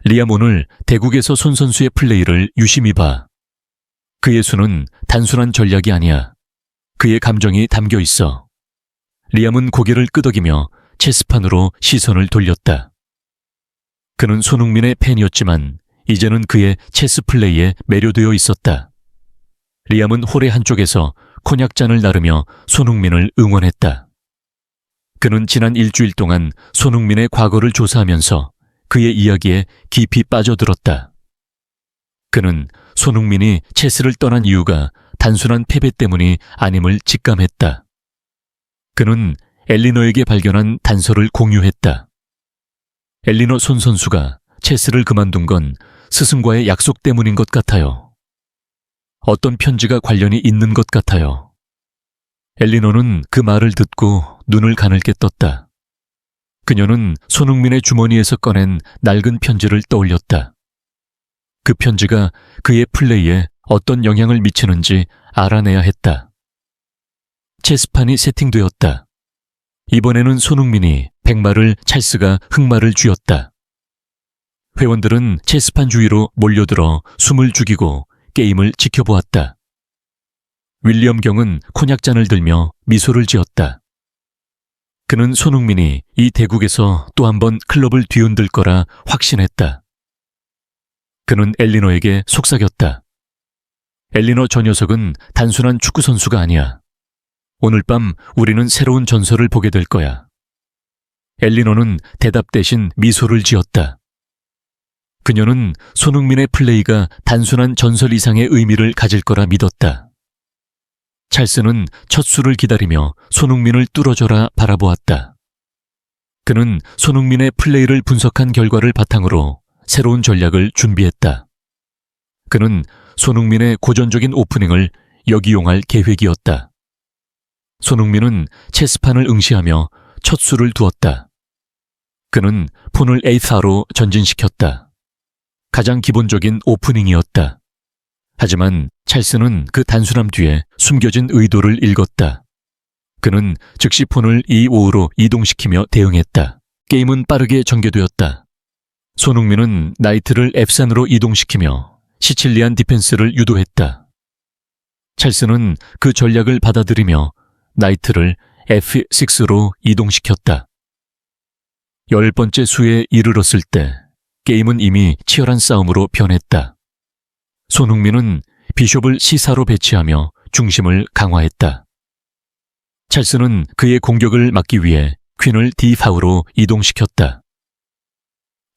리암 오늘 대국에서 손 선수의 플레이를 유심히 봐. 그의 수는 단순한 전략이 아니야. 그의 감정이 담겨 있어. 리암은 고개를 끄덕이며 체스판으로 시선을 돌렸다. 그는 손흥민의 팬이었지만 이제는 그의 체스 플레이에 매료되어 있었다. 리암은 홀의 한쪽에서 콘약잔을 나르며 손흥민을 응원했다. 그는 지난 일주일 동안 손흥민의 과거를 조사하면서 그의 이야기에 깊이 빠져들었다. 그는 손흥민이 체스를 떠난 이유가 단순한 패배 때문이 아님을 직감했다. 그는 엘리너에게 발견한 단서를 공유했다. 엘리너 손 선수가 체스를 그만둔 건 스승과의 약속 때문인 것 같아요. 어떤 편지가 관련이 있는 것 같아요. 엘리너는 그 말을 듣고 눈을 가늘게 떴다. 그녀는 손흥민의 주머니에서 꺼낸 낡은 편지를 떠올렸다. 그 편지가 그의 플레이에 어떤 영향을 미치는지 알아내야 했다. 체스판이 세팅되었다. 이번에는 손흥민이 백마를 찰스가 흑마를 쥐었다. 회원들은 체스판 주위로 몰려들어 숨을 죽이고 게임을 지켜보았다. 윌리엄 경은 콘약잔을 들며 미소를 지었다. 그는 손흥민이 이 대국에서 또 한 번 클럽을 뒤흔들 거라 확신했다. 그는 엘리너에게 속삭였다. 엘리너 저 녀석은 단순한 축구 선수가 아니야. 오늘 밤 우리는 새로운 전설을 보게 될 거야. 엘리너는 대답 대신 미소를 지었다. 그녀는 손흥민의 플레이가 단순한 전설 이상의 의미를 가질 거라 믿었다. 찰스는 첫 수를 기다리며 손흥민을 뚫어져라 바라보았다. 그는 손흥민의 플레이를 분석한 결과를 바탕으로 새로운 전략을 준비했다. 그는 손흥민의 고전적인 오프닝을 역이용할 계획이었다. 손흥민은 체스판을 응시하며 첫 수를 두었다. 그는 폰을 A4로 전진시켰다. 가장 기본적인 오프닝이었다. 하지만 찰스는 그 단순함 뒤에 숨겨진 의도를 읽었다. 그는 즉시 폰을 E5로 이동시키며 대응했다. 게임은 빠르게 전개되었다. 손흥민은 나이트를 F3으로 이동시키며 시칠리안 디펜스를 유도했다. 찰스는 그 전략을 받아들이며 나이트를 F6로 이동시켰다. 10번째 수에 이르렀을 때 게임은 이미 치열한 싸움으로 변했다. 손흥민은 비숍을 C4로 배치하며 중심을 강화했다. 찰스는 그의 공격을 막기 위해 퀸을 D5로 이동시켰다.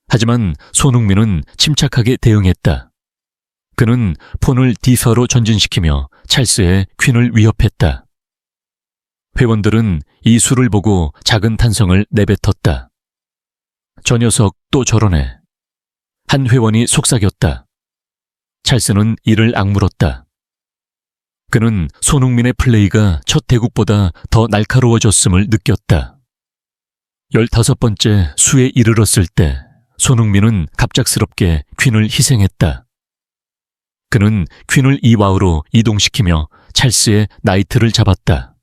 하지만 손흥민은 침착하게 대응했다. 그는 폰을 D4로 전진시키며 찰스의 퀸을 위협했다. 회원들은 이 수를 보고 작은 탄성을 내뱉었다. 저 녀석 또 저러네. 한 회원이 속삭였다. 찰스는 이를 악물었다. 그는 손흥민의 플레이가 첫 대국보다 더 날카로워졌음을 느꼈다. 15번째 수에 이르렀을 때 손흥민은 갑작스럽게 퀸을 희생했다. 그는 퀸을 E5로 이동시키며 찰스의 나이트를 잡았다.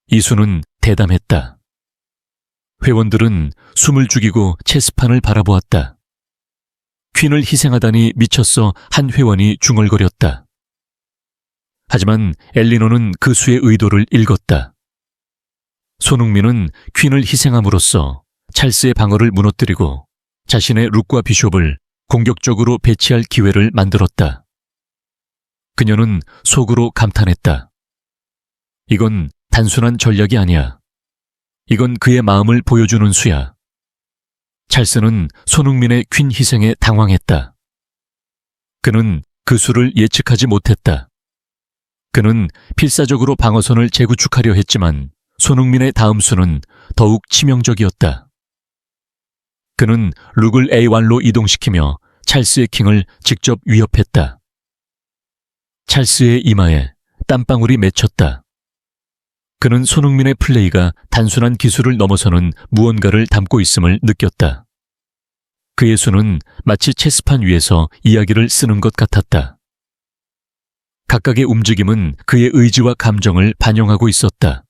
이 수는 대담했다. 회원들은 숨을 죽이고 체스판을 바라보았다. 퀸을 희생하다니 미쳤어 한 회원이 중얼거렸다. 하지만 엘리노는 그 수의 의도를 읽었다. 손흥민은 퀸을 희생함으로써 찰스의 방어를 무너뜨리고 자신의 룩과 비숍을 공격적으로 배치할 기회를 만들었다. 그녀는 속으로 감탄했다. 이건 단순한 전략이 아니야. 이건 그의 마음을 보여주는 수야. 찰스는 손흥민의 퀸 희생에 당황했다. 그는 그 수를 예측하지 못했다. 그는 필사적으로 방어선을 재구축하려 했지만 손흥민의 다음 수는 더욱 치명적이었다. 그는 룩을 A1로 이동시키며 찰스의 킹을 직접 위협했다. 찰스의 이마에 땀방울이 맺혔다. 그는 손흥민의 플레이가 단순한 기술을 넘어서는 무언가를 담고 있음을 느꼈다. 그의 수는 마치 체스판 위에서 이야기를 쓰는 것 같았다. 각각의 움직임은 그의 의지와 감정을 반영하고 있었다.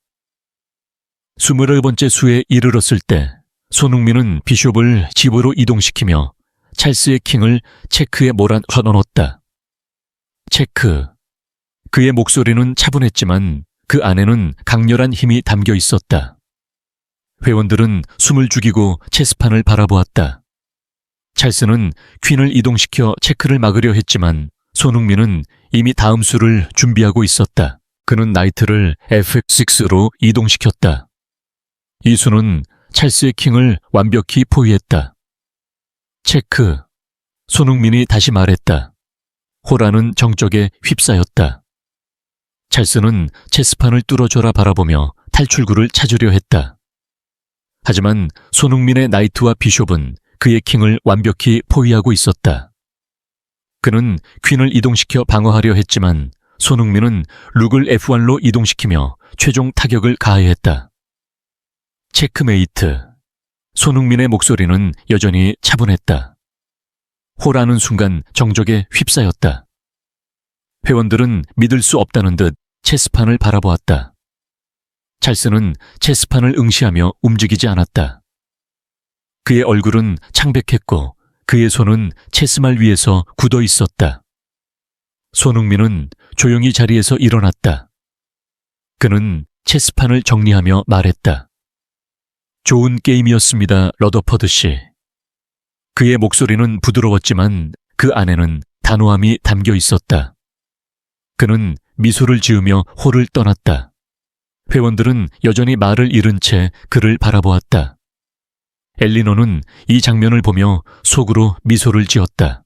21번째 수에 이르렀을 때 손흥민은 비숍을 집으로 이동시키며 찰스의 킹을 체크에 몰아넣었다. 체크. 그의 목소리는 차분했지만 그 안에는 강렬한 힘이 담겨 있었다. 회원들은 숨을 죽이고 체스판을 바라보았다. 찰스는 퀸을 이동시켜 체크를 막으려 했지만 손흥민은 이미 다음 수를 준비하고 있었다. 그는 나이트를 F6로 이동시켰다. 이 수는 찰스의 킹을 완벽히 포위했다. 체크. 손흥민이 다시 말했다. 호라는 정적에 휩싸였다. 찰스는 체스판을 뚫어줘라 바라보며 탈출구를 찾으려 했다. 하지만 손흥민의 나이트와 비숍은 그의 킹을 완벽히 포위하고 있었다. 그는 퀸을 이동시켜 방어하려 했지만 손흥민은 룩을 F1로 이동시키며 최종 타격을 가하여 했다. 체크메이트. 손흥민의 목소리는 여전히 차분했다. 호라는 순간 정적에 휩싸였다. 회원들은 믿을 수 없다는 듯 체스판을 바라보았다. 찰스는 체스판을 응시하며 움직이지 않았다. 그의 얼굴은 창백했고 그의 손은 체스말 위에서 굳어 있었다. 손흥민은 조용히 자리에서 일어났다. 그는 체스판을 정리하며 말했다. 좋은 게임이었습니다, 러더퍼드 씨. 그의 목소리는 부드러웠지만 그 안에는 단호함이 담겨 있었다. 그는 미소를 지으며 홀을 떠났다. 회원들은 여전히 말을 잃은 채 그를 바라보았다. 엘리노는 이 장면을 보며 속으로 미소를 지었다.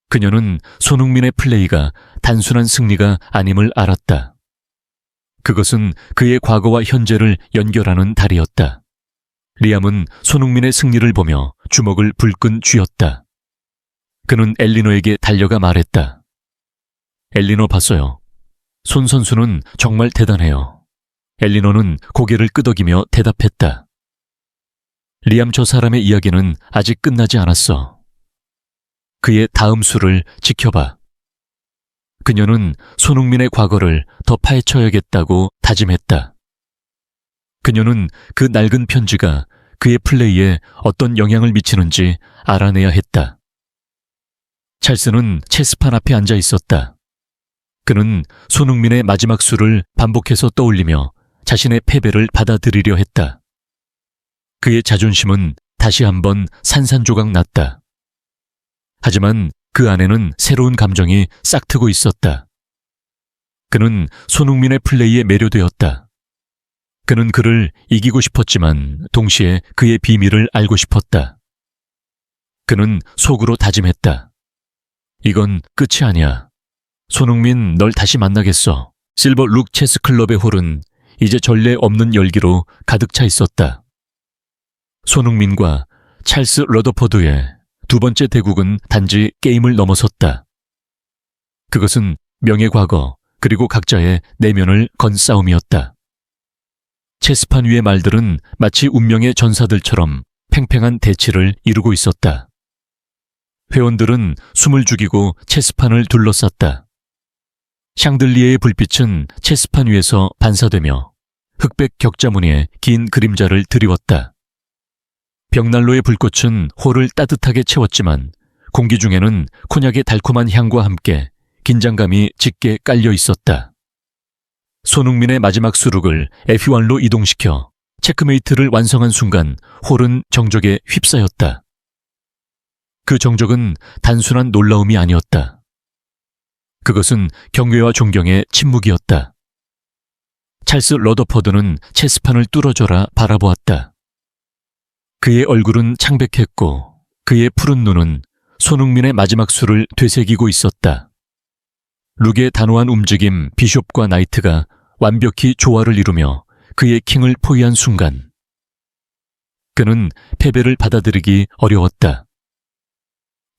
그녀는 손흥민의 플레이가 단순한 승리가 아님을 알았다. 그것은 그의 과거와 현재를 연결하는 달이었다. 리암은 손흥민의 승리를 보며 주먹을 불끈 쥐었다. 그는 엘리노에게 달려가 말했다. 엘리노 봤어요. 손 선수는 정말 대단해요. 엘리노는 고개를 끄덕이며 대답했다. 리암, 저 사람의 이야기는 아직 끝나지 않았어. 그의 다음 수를 지켜봐. 그녀는 손흥민의 과거를 더 파헤쳐야겠다고 다짐했다. 그녀는 그 낡은 편지가 그의 플레이에 어떤 영향을 미치는지 알아내야 했다. 찰스는 체스판 앞에 앉아 있었다. 그는 손흥민의 마지막 수를 반복해서 떠올리며 자신의 패배를 받아들이려 했다. 그의 자존심은 다시 한번 산산조각 났다. 하지만 그 안에는 새로운 감정이 싹트고 있었다. 그는 손흥민의 플레이에 매료되었다. 그는 그를 이기고 싶었지만 동시에 그의 비밀을 알고 싶었다. 그는 속으로 다짐했다. 이건 끝이 아니야. 손흥민, 널 다시 만나겠어. 실버 룩 체스 클럽의 홀은 이제 전례 없는 열기로 가득 차 있었다. 손흥민과 찰스 러더퍼드의 두 번째 대국은 단지 게임을 넘어섰다. 그것은 명예 과거 그리고 각자의 내면을 건 싸움이었다. 체스판 위의 말들은 마치 운명의 전사들처럼 팽팽한 대치를 이루고 있었다. 회원들은 숨을 죽이고 체스판을 둘러쌌다. 샹들리에의 불빛은 체스판 위에서 반사되며 흑백 격자무늬의 긴 그림자를 드리웠다. 벽난로의 불꽃은 홀을 따뜻하게 채웠지만 공기 중에는 코냑의 달콤한 향과 함께 긴장감이 짙게 깔려 있었다. 손흥민의 마지막 수룩을 F1로 이동시켜 체크메이트를 완성한 순간 홀은 정적에 휩싸였다. 그 정적은 단순한 놀라움이 아니었다. 그것은 경외와 존경의 침묵이었다. 찰스 러더퍼드는 체스판을 뚫어져라 바라보았다. 그의 얼굴은 창백했고 그의 푸른 눈은 손흥민의 마지막 수를 되새기고 있었다. 룩의 단호한 움직임 비숍과 나이트가 완벽히 조화를 이루며 그의 킹을 포위한 순간 그는 패배를 받아들이기 어려웠다.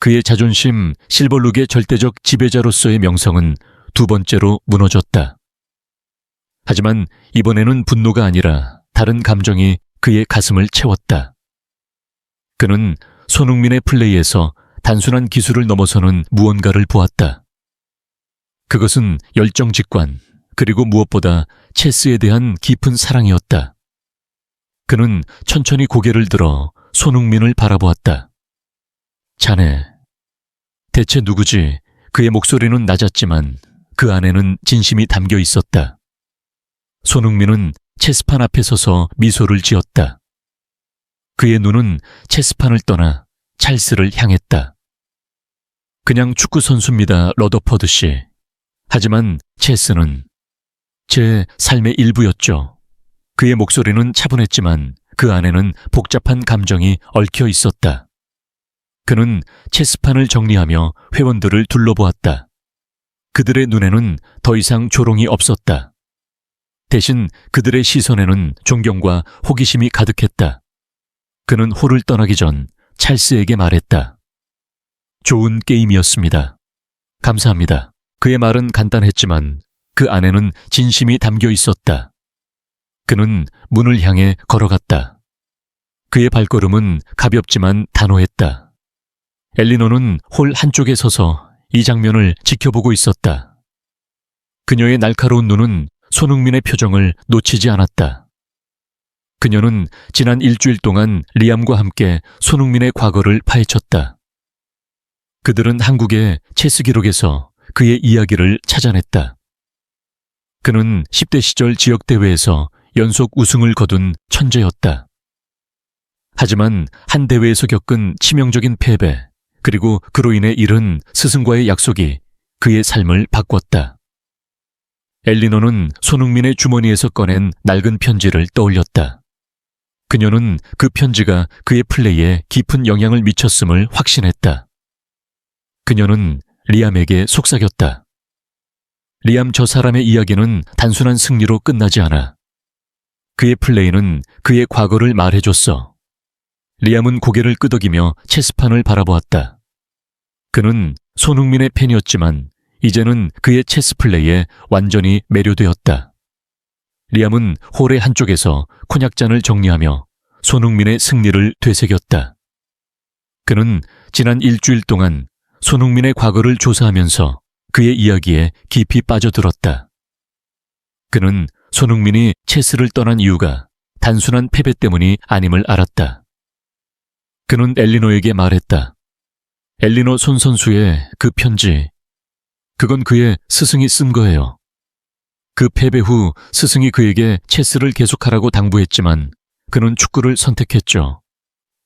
그의 자존심 실버룩의 절대적 지배자로서의 명성은 두 번째로 무너졌다. 하지만 이번에는 분노가 아니라 다른 감정이 그의 가슴을 채웠다. 그는 손흥민의 플레이에서 단순한 기술을 넘어서는 무언가를 보았다. 그것은 열정직관, 그리고 무엇보다 체스에 대한 깊은 사랑이었다. 그는 천천히 고개를 들어 손흥민을 바라보았다. 자네, 대체 누구지? 그의 목소리는 낮았지만 그 안에는 진심이 담겨 있었다. 손흥민은 체스판 앞에 서서 미소를 지었다. 그의 눈은 체스판을 떠나 찰스를 향했다. 그냥 축구 선수입니다, 러더퍼드 씨. 하지만 체스는 제 삶의 일부였죠. 그의 목소리는 차분했지만 그 안에는 복잡한 감정이 얽혀 있었다. 그는 체스판을 정리하며 회원들을 둘러보았다. 그들의 눈에는 더 이상 조롱이 없었다. 대신 그들의 시선에는 존경과 호기심이 가득했다. 그는 홀을 떠나기 전 찰스에게 말했다. 좋은 게임이었습니다. 감사합니다. 그의 말은 간단했지만 그 안에는 진심이 담겨 있었다. 그는 문을 향해 걸어갔다. 그의 발걸음은 가볍지만 단호했다. 엘리노는 홀 한쪽에 서서 이 장면을 지켜보고 있었다. 그녀의 날카로운 눈은 손흥민의 표정을 놓치지 않았다. 그녀는 지난 일주일 동안 리암과 함께 손흥민의 과거를 파헤쳤다. 그들은 한국의 체스 기록에서 그의 이야기를 찾아냈다. 그는 10대 시절 지역대회에서 연속 우승을 거둔 천재였다. 하지만 한 대회에서 겪은 치명적인 패배, 그리고 그로 인해 잃은 스승과의 약속이 그의 삶을 바꿨다. 엘리노는 손흥민의 주머니에서 꺼낸 낡은 편지를 떠올렸다. 그녀는 그 편지가 그의 플레이에 깊은 영향을 미쳤음을 확신했다. 그녀는 리암에게 속삭였다. 리암, 저 사람의 이야기는 단순한 승리로 끝나지 않아. 그의 플레이는 그의 과거를 말해줬어. 리암은 고개를 끄덕이며 체스판을 바라보았다. 그는 손흥민의 팬이었지만 이제는 그의 체스 플레이에 완전히 매료되었다. 리암은 홀의 한쪽에서 콘약잔을 정리하며 손흥민의 승리를 되새겼다. 그는 지난 일주일 동안 손흥민의 과거를 조사하면서 그의 이야기에 깊이 빠져들었다. 그는 손흥민이 체스를 떠난 이유가 단순한 패배 때문이 아님을 알았다. 그는 엘리노에게 말했다. 엘리노 손 선수의 그 편지, 그건 그의 스승이 쓴 거예요. 그 패배 후 스승이 그에게 체스를 계속하라고 당부했지만 그는 축구를 선택했죠.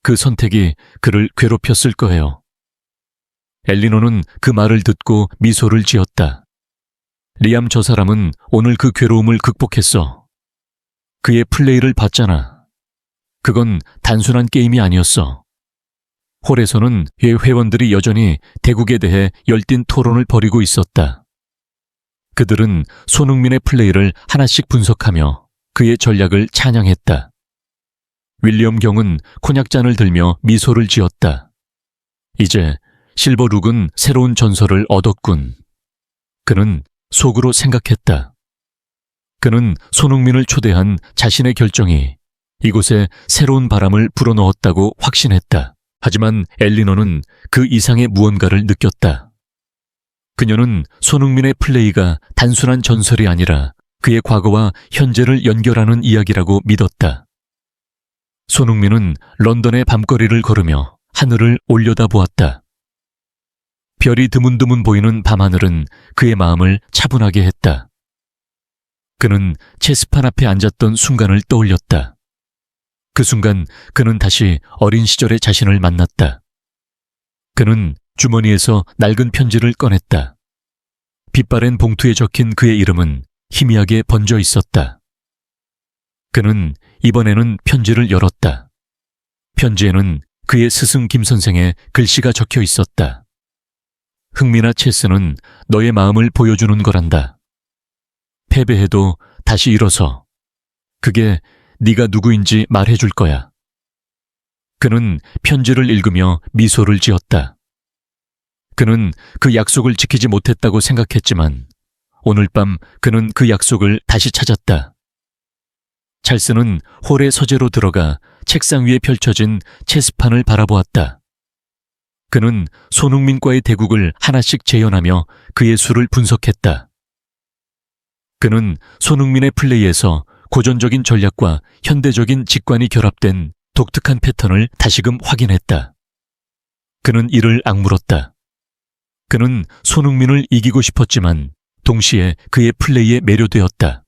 그 선택이 그를 괴롭혔을 거예요. 엘리노는 그 말을 듣고 미소를 지었다. 리암, 저 사람은 오늘 그 괴로움을 극복했어. 그의 플레이를 봤잖아. 그건 단순한 게임이 아니었어. 홀에서는 회원들이 여전히 대국에 대해 열띤 토론을 벌이고 있었다. 그들은 손흥민의 플레이를 하나씩 분석하며 그의 전략을 찬양했다. 윌리엄 경은 콘약잔을 들며 미소를 지었다. 이제 실버룩은 새로운 전설을 얻었군. 그는 속으로 생각했다. 그는 손흥민을 초대한 자신의 결정이 이곳에 새로운 바람을 불어넣었다고 확신했다. 하지만 엘리노는 그 이상의 무언가를 느꼈다. 그녀는 손흥민의 플레이가 단순한 전설이 아니라 그의 과거와 현재를 연결하는 이야기라고 믿었다. 손흥민은 런던의 밤거리를 걸으며 하늘을 올려다보았다. 별이 드문드문 보이는 밤하늘은 그의 마음을 차분하게 했다. 그는 체스판 앞에 앉았던 순간을 떠올렸다. 그 순간 그는 다시 어린 시절의 자신을 만났다. 그는 주머니에서 낡은 편지를 꺼냈다. 빛바랜 봉투에 적힌 그의 이름은 희미하게 번져 있었다. 그는 이번에는 편지를 열었다. 편지에는 그의 스승 김 선생의 글씨가 적혀 있었다. 흥미나 체스는 너의 마음을 보여주는 거란다. 패배해도 다시 일어서. 그게 네가 누구인지 말해줄 거야. 그는 편지를 읽으며 미소를 지었다. 그는 그 약속을 지키지 못했다고 생각했지만 오늘 밤 그는 그 약속을 다시 찾았다. 찰스는 홀의 서재로 들어가 책상 위에 펼쳐진 체스판을 바라보았다. 그는 손흥민과의 대국을 하나씩 재현하며 그의 수를 분석했다. 그는 손흥민의 플레이에서 고전적인 전략과 현대적인 직관이 결합된 독특한 패턴을 다시금 확인했다. 그는 이를 악물었다. 그는 손흥민을 이기고 싶었지만 동시에 그의 플레이에 매료되었다.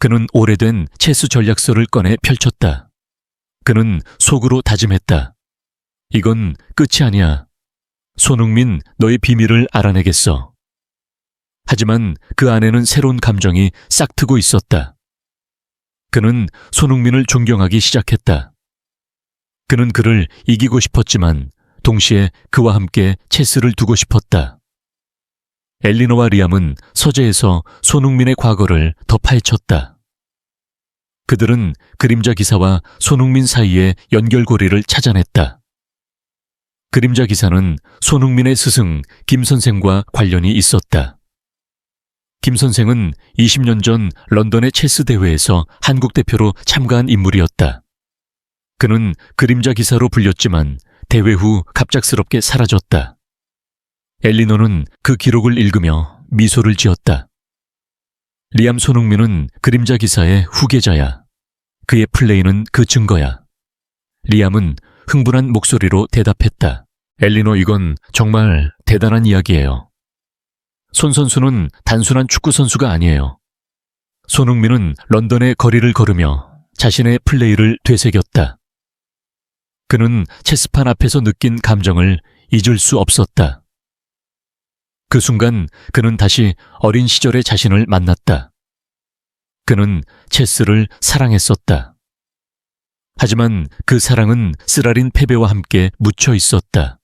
그는 오래된 체스 전략서를 꺼내 펼쳤다. 그는 속으로 다짐했다. 이건 끝이 아니야. 손흥민, 너의 비밀을 알아내겠어. 하지만 그 안에는 새로운 감정이 싹트고 있었다. 그는 손흥민을 존경하기 시작했다. 그는 그를 이기고 싶었지만 동시에 그와 함께 체스를 두고 싶었다. 엘리노와 리암은 서재에서 손흥민의 과거를 더 파헤쳤다. 그들은 그림자 기사와 손흥민 사이의 연결고리를 찾아냈다. 그림자 기사는 손흥민의 스승 김 선생과 관련이 있었다. 김 선생은 20년 전 런던의 체스 대회에서 한국 대표로 참가한 인물이었다. 그는 그림자 기사로 불렸지만 대회 후 갑작스럽게 사라졌다. 엘리노는 그 기록을 읽으며 미소를 지었다. 리암 손흥민은 그림자 기사의 후계자야. 그의 플레이는 그 증거야. 리암은 흥분한 목소리로 대답했다. 엘리노, 이건 정말 대단한 이야기예요. 손 선수는 단순한 축구 선수가 아니에요. 손흥민은 런던의 거리를 걸으며 자신의 플레이를 되새겼다. 그는 체스판 앞에서 느낀 감정을 잊을 수 없었다. 그 순간 그는 다시 어린 시절의 자신을 만났다. 그는 체스를 사랑했었다. 하지만 그 사랑은 쓰라린 패배와 함께 묻혀 있었다.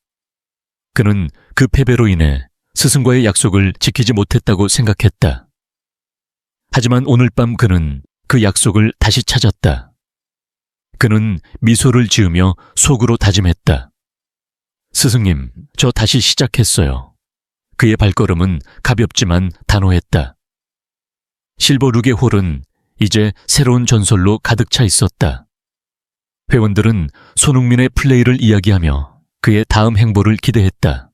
그는 그 패배로 인해 스승과의 약속을 지키지 못했다고 생각했다. 하지만 오늘 밤 그는 그 약속을 다시 찾았다. 그는 미소를 지으며 속으로 다짐했다. 스승님, 저 다시 시작했어요. 그의 발걸음은 가볍지만 단호했다. 실버 루게 홀은 이제 새로운 전설로 가득 차 있었다. 회원들은 손흥민의 플레이를 이야기하며 그의 다음 행보를 기대했다.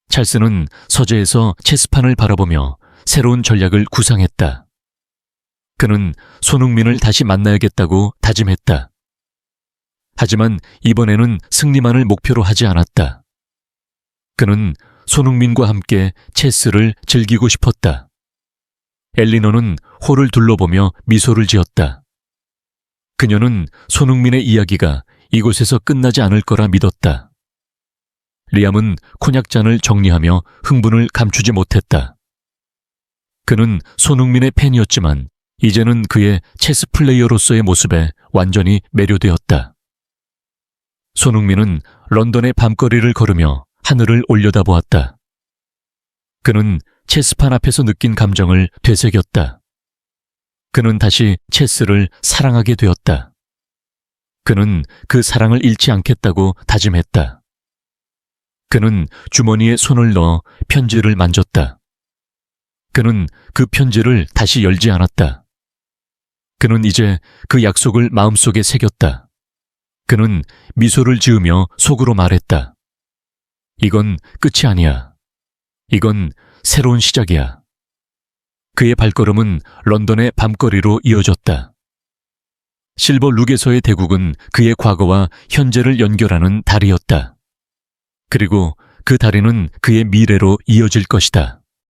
찰스는 서재에서 체스판을 바라보며 새로운 전략을 구상했다. 그는 손흥민을 다시 만나야겠다고 다짐했다. 하지만 이번에는 승리만을 목표로 하지 않았다. 그는 손흥민과 함께 체스를 즐기고 싶었다. 엘리노는 홀을 둘러보며 미소를 지었다. 그녀는 손흥민의 이야기가 이곳에서 끝나지 않을 거라 믿었다. 리암은 콘약잔을 정리하며 흥분을 감추지 못했다. 그는 손흥민의 팬이었지만 이제는 그의 체스 플레이어로서의 모습에 완전히 매료되었다. 손흥민은 런던의 밤거리를 걸으며 하늘을 올려다보았다. 그는 체스판 앞에서 느낀 감정을 되새겼다. 그는 다시 체스를 사랑하게 되었다. 그는 그 사랑을 잃지 않겠다고 다짐했다. 그는 주머니에 손을 넣어 편지를 만졌다. 그는 그 편지를 다시 열지 않았다. 그는 이제 그 약속을 마음속에 새겼다. 그는 미소를 지으며 속으로 말했다. 이건 끝이 아니야. 이건 새로운 시작이야. 그의 발걸음은 런던의 밤거리로 이어졌다. 실버 룩에서의 대국은 그의 과거와 현재를 연결하는 다리였다. 그리고 그 다리는 그의 미래로 이어질 것이다.